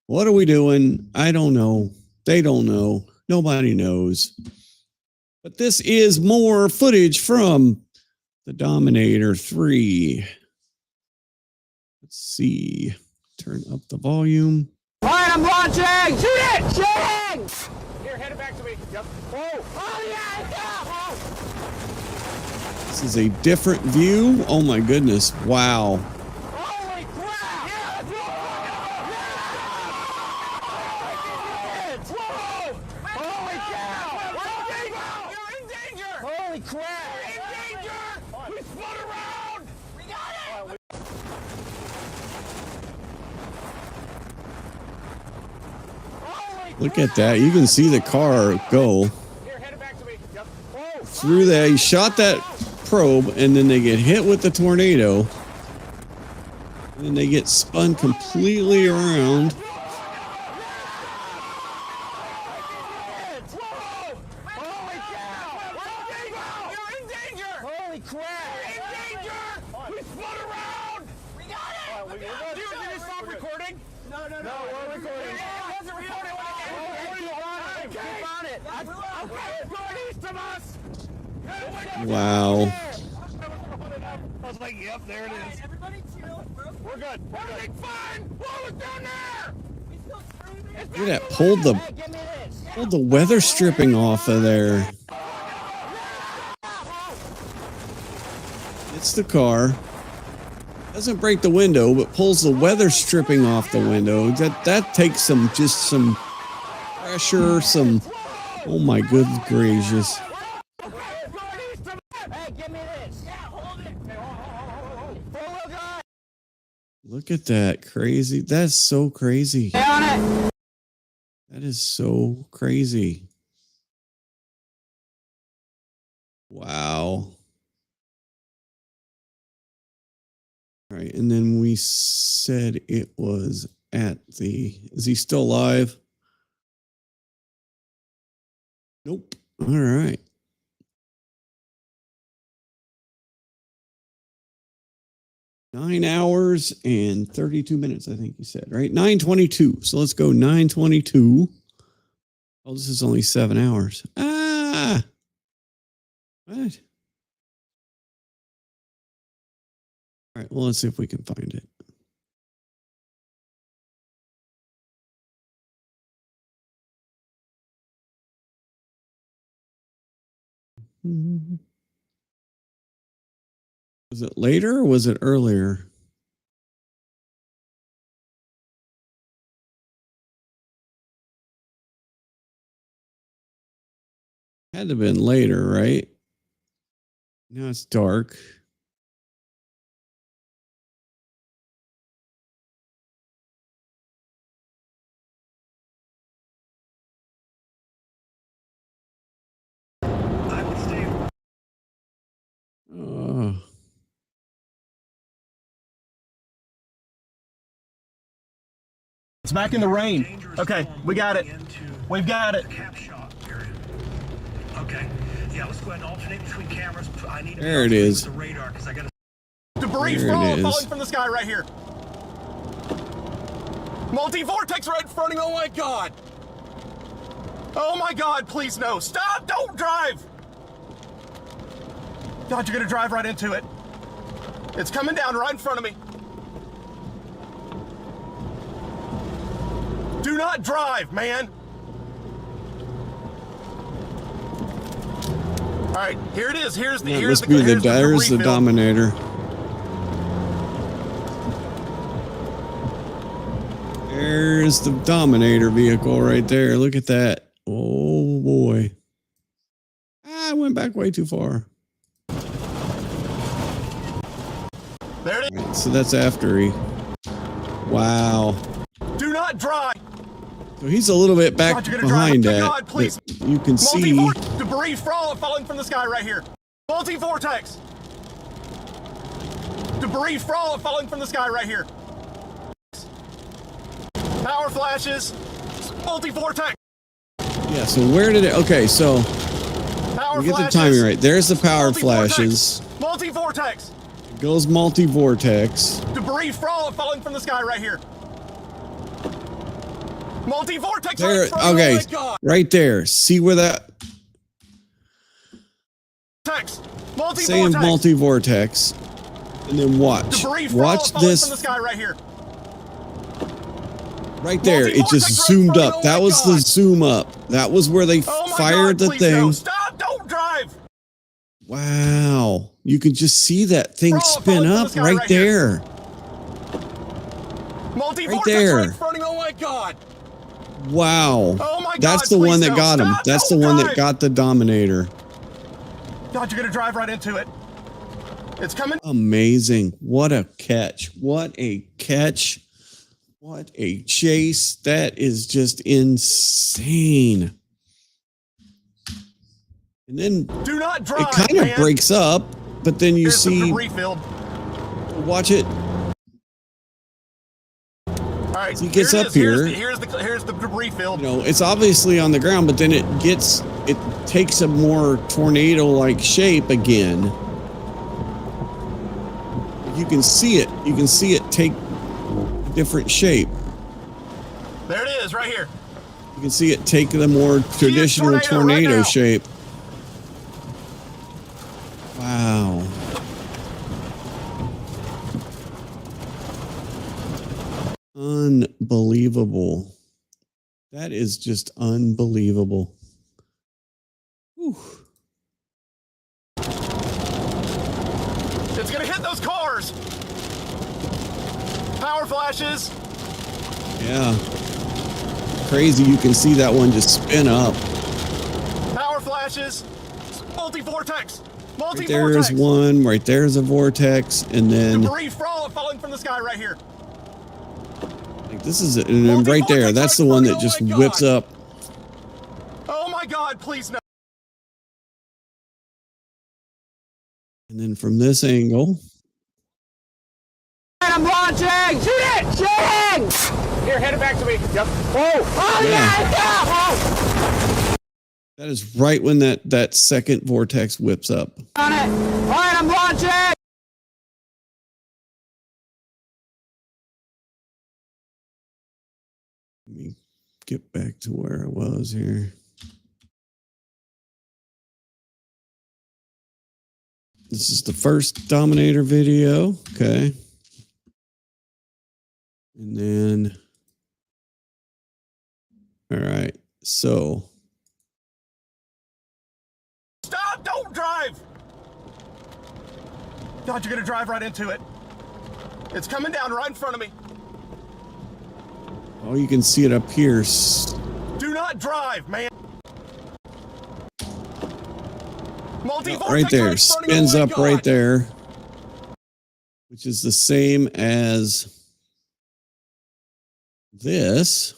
What are we doing? I don't know. They don't know. Nobody knows. But this is more footage from the Dominator 3. Let's see. Turn up the volume. All right, I'm launching. Shoot it. Shooting. Here, head it back to me. Yep. Oh yeah, yeah. This is a different view. Oh my goodness. Wow. Holy crap. Yeah, let's roll. Holy cow. You're in danger. Holy crap. You're in danger. We spun around. We got it. Look at that. You can see the car go through that. He shot that probe, and then they get hit with the tornado. And then they get spun completely around. Holy crap! We're in danger! We spun around! We got it! Dude, did you stop recording? No, we're recording. It wasn't recording when Keep on it! Okay, northeast of us! Wow. I was like, yep, there it is. Everybody chill. We're good. Everything's fine! Blow it down there! We still screaming? Look at that. Pulled the weather stripping off of there. It's the car. Doesn't break the window, but pulls the weather stripping off the window. That takes some pressure, some. Oh my good gracious. Look at that. Crazy. That's so crazy. That is so crazy. Wow. All right, and then we said it was at the. Is he still alive? Nope. All right. Nine hours and 32 minutes, I think you said, right? 9:22. So let's go 9:22. Oh, this is only 7 hours. Ah. What? All right, well, let's see if we can find it. Was it later or was it earlier? Had to have been later, right? Now it's dark. Oh. It's back in the rain. Okay, we got it. We've got it. Okay. Yeah, let's go ahead and alternate between cameras. I need to There it is. the radar because I got Debris There it is. falling from the sky right here. Multi-vortex right in front of me. Oh my god. Oh my god, please no. Stop, don't drive. God, you're gonna drive right into it. It's coming down right in front of me. Do not drive, man. All right, here it is. Here's the That here's must be here's there's the debris field. Dominator. There's the Dominator vehicle right there. Look at that. Oh boy. I went back way too far. There it is. Right, so that's after he. Wow. Do not drive. So he's a little bit back God, you're gonna behind drive. that. God, please. But you can see. Debris falling from the sky right here. Multi-vortex. Debris falling from the sky right here. Power flashes. Multi-vortex. Yeah, so where did it? Okay, so. Power We get the flashes. timing right. There's the power flashes. Multi-vortex. Goes multi-vortex. Debris falling from the sky right here. Multi-vortex. There, right in front of me. okay, Oh my God. right there. See where that Vortex. same Multi-vortex. multi-vortex, and then watch. Debris Watch falling this. from the sky right here. Right there, it just zoomed up. That was the zoom up. That was where they fired the thing. Stop! Don't drive! Wow. You can just see that thing spin up right there. Right there. Oh my God! Wow. Oh my God, that's the one that got him. Stop, that's the don't one drive. that got the Dominator. God, you're gonna drive right into it. It's coming. Amazing. What a catch. What a catch. What a chase. That is just insane. And then Do not drive, it kind of breaks up, but then you see. The debris field. Watch it. All right, He gets up here. Here's the debris field. You know, it's obviously on the ground, but then it takes a more tornado-like shape again. You can see it. You can see it take a different shape. There it is, right here. You can see it take the more traditional tornado shape. Wow. Unbelievable. That is just unbelievable. Whew. It's gonna hit those cars. Power flashes. Yeah. Crazy. You can see that one just spin up. Power flashes. Multi-vortex. Right there is one. Right there's a vortex. And then debris falling from the sky right here. like this is it. And then right there, that's the one that just whips up. Oh my God, please no. And then from this angle. I'm launching! Shoot it! Shooting! Here, head it back to me. Yep. Oh yeah! That is right when that second vortex whips up. On it! All right, I'm launching! Let me get back to where I was here. This is the first Dominator video. Okay. And then, all right. So. Stop! Don't drive! God, you're gonna drive right into it. It's coming down right in front of me. Oh, you can see it up here. Do not drive, man. Right there. Spins up right there. Which is the same as this.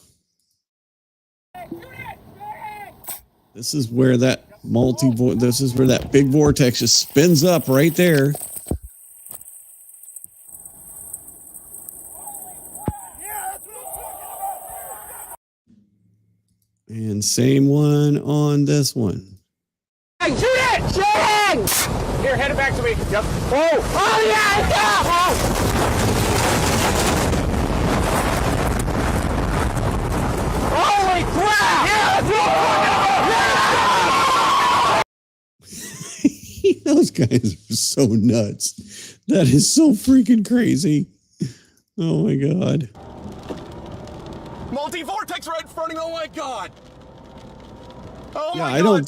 This is where that this is where that big vortex just spins up right there. And same one on this one. Shoot it! Shooting! Here, head it back to me. Yep. Oh yeah! Holy crap! Yeah! Those guys are so nuts. That is so freaking crazy. Oh my God. Multi-vortex right in front of me. Oh my God. Oh Yeah, my I don't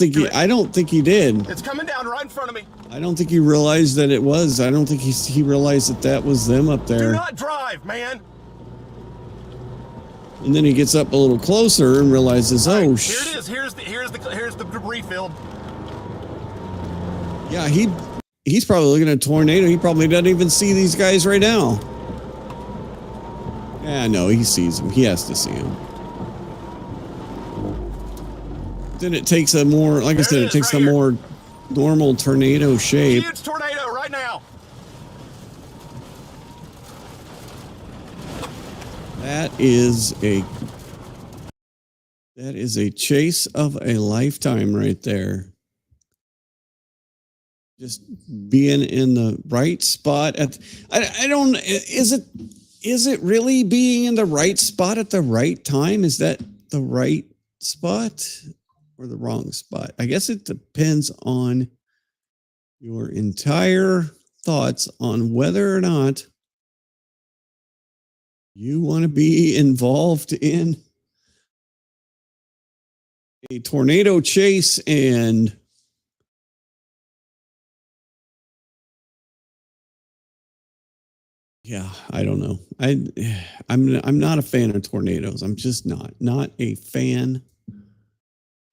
think he did. It's coming down right in front of me. I don't think he realized that it was. I don't think he realized that was them up Do there. not drive, man. And then he gets up a little closer and realizes, oh, Here it is. Here's the debris field. Yeah, he's probably looking at a tornado. He probably doesn't even see these guys right now. Yeah, no, he sees them. He has to see them. Then it takes a more, like I said, it takes a more normal tornado shape. Huge tornado right now. That is a chase of a lifetime right there. Just being in the right spot I don't, is it really being in the right spot at the right time? Is that the right spot or the wrong spot? I guess it depends on your entire thoughts on whether or not You want to be involved in a tornado chase and yeah, I don't know. I'm not a fan of tornadoes. I'm just not a fan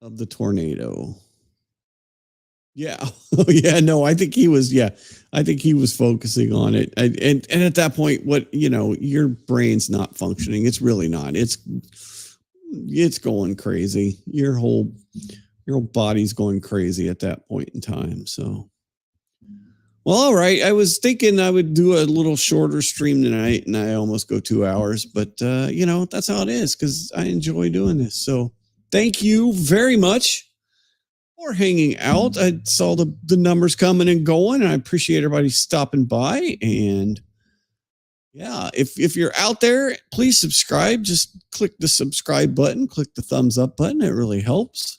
of the tornado. Yeah. Oh yeah, no, I think he was focusing on it. And at that point, your brain's not functioning. It's really not. It's going crazy. Your whole body's going crazy at that point in time. So well, all right. I was thinking I would do a little shorter stream tonight, and I almost go 2 hours, but that's how it is because I enjoy doing this. So thank you very much for hanging out. I saw the numbers coming and going, and I appreciate everybody stopping by. And yeah, if you're out there, please subscribe. Just click the subscribe button, click the thumbs up button. It really helps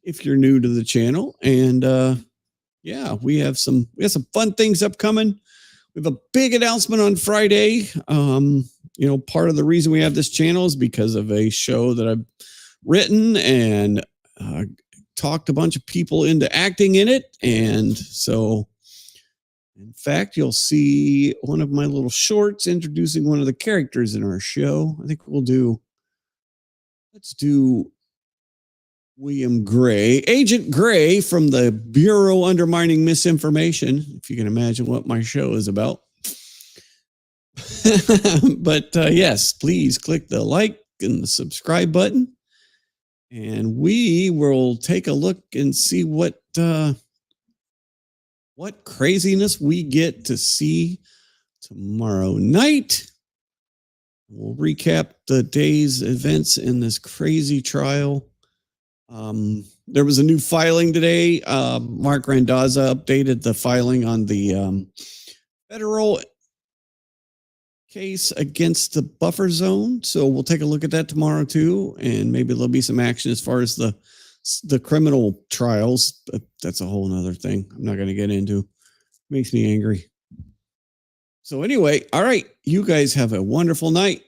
if you're new to the channel. And yeah, we have some fun things upcoming. We have a big announcement on Friday. Part of the reason we have this channel is because of a show that I've written and talked a bunch of people into acting in it. And so, in fact, you'll see one of my little shorts introducing one of the characters in our show. I think let's do William Gray, Agent Gray from the Bureau Undermining Misinformation, if you can imagine what my show is about. But yes, please click the like and the subscribe button, and we will take a look and see what craziness we get to see tomorrow night. We'll recap the day's events in this crazy trial. There was a new filing today. Mark Randazza updated the filing on the federal case against the buffer zone. So we'll take a look at that tomorrow too. And maybe there'll be some action as far as the criminal trials. But that's a whole nother thing I'm not going to get into. Makes me angry. So anyway, all right. You guys have a wonderful night,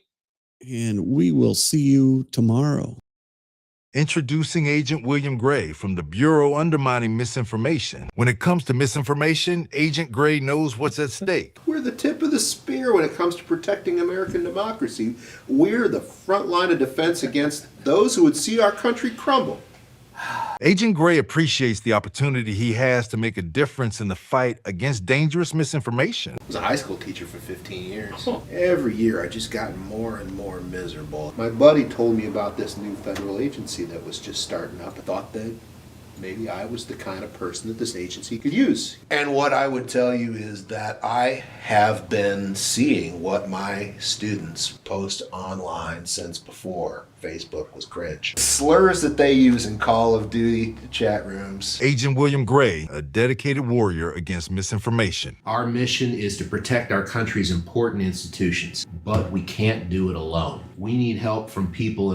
and we will see you tomorrow. Introducing Agent William Gray from the Bureau Undermining Misinformation. When it comes to misinformation, Agent Gray knows what's at stake. We're the tip of the spear when it comes to protecting American democracy. We're the front line of defense against those who would see our country crumble. Agent Gray appreciates the opportunity he has to make a difference in the fight against dangerous misinformation. I was a high school teacher for 15 years. Every year I just got more and more miserable. My buddy told me about this new federal agency that was just starting up. I thought that maybe I was the kind of person that this agency could use. And what I would tell you is that I have been seeing what my students post online since before Facebook was cringe. Slurs that they use in Call of Duty chat rooms. Agent William Gray, a dedicated warrior against misinformation. Our mission is to protect our country's important institutions, but we can't do it alone. We need help from people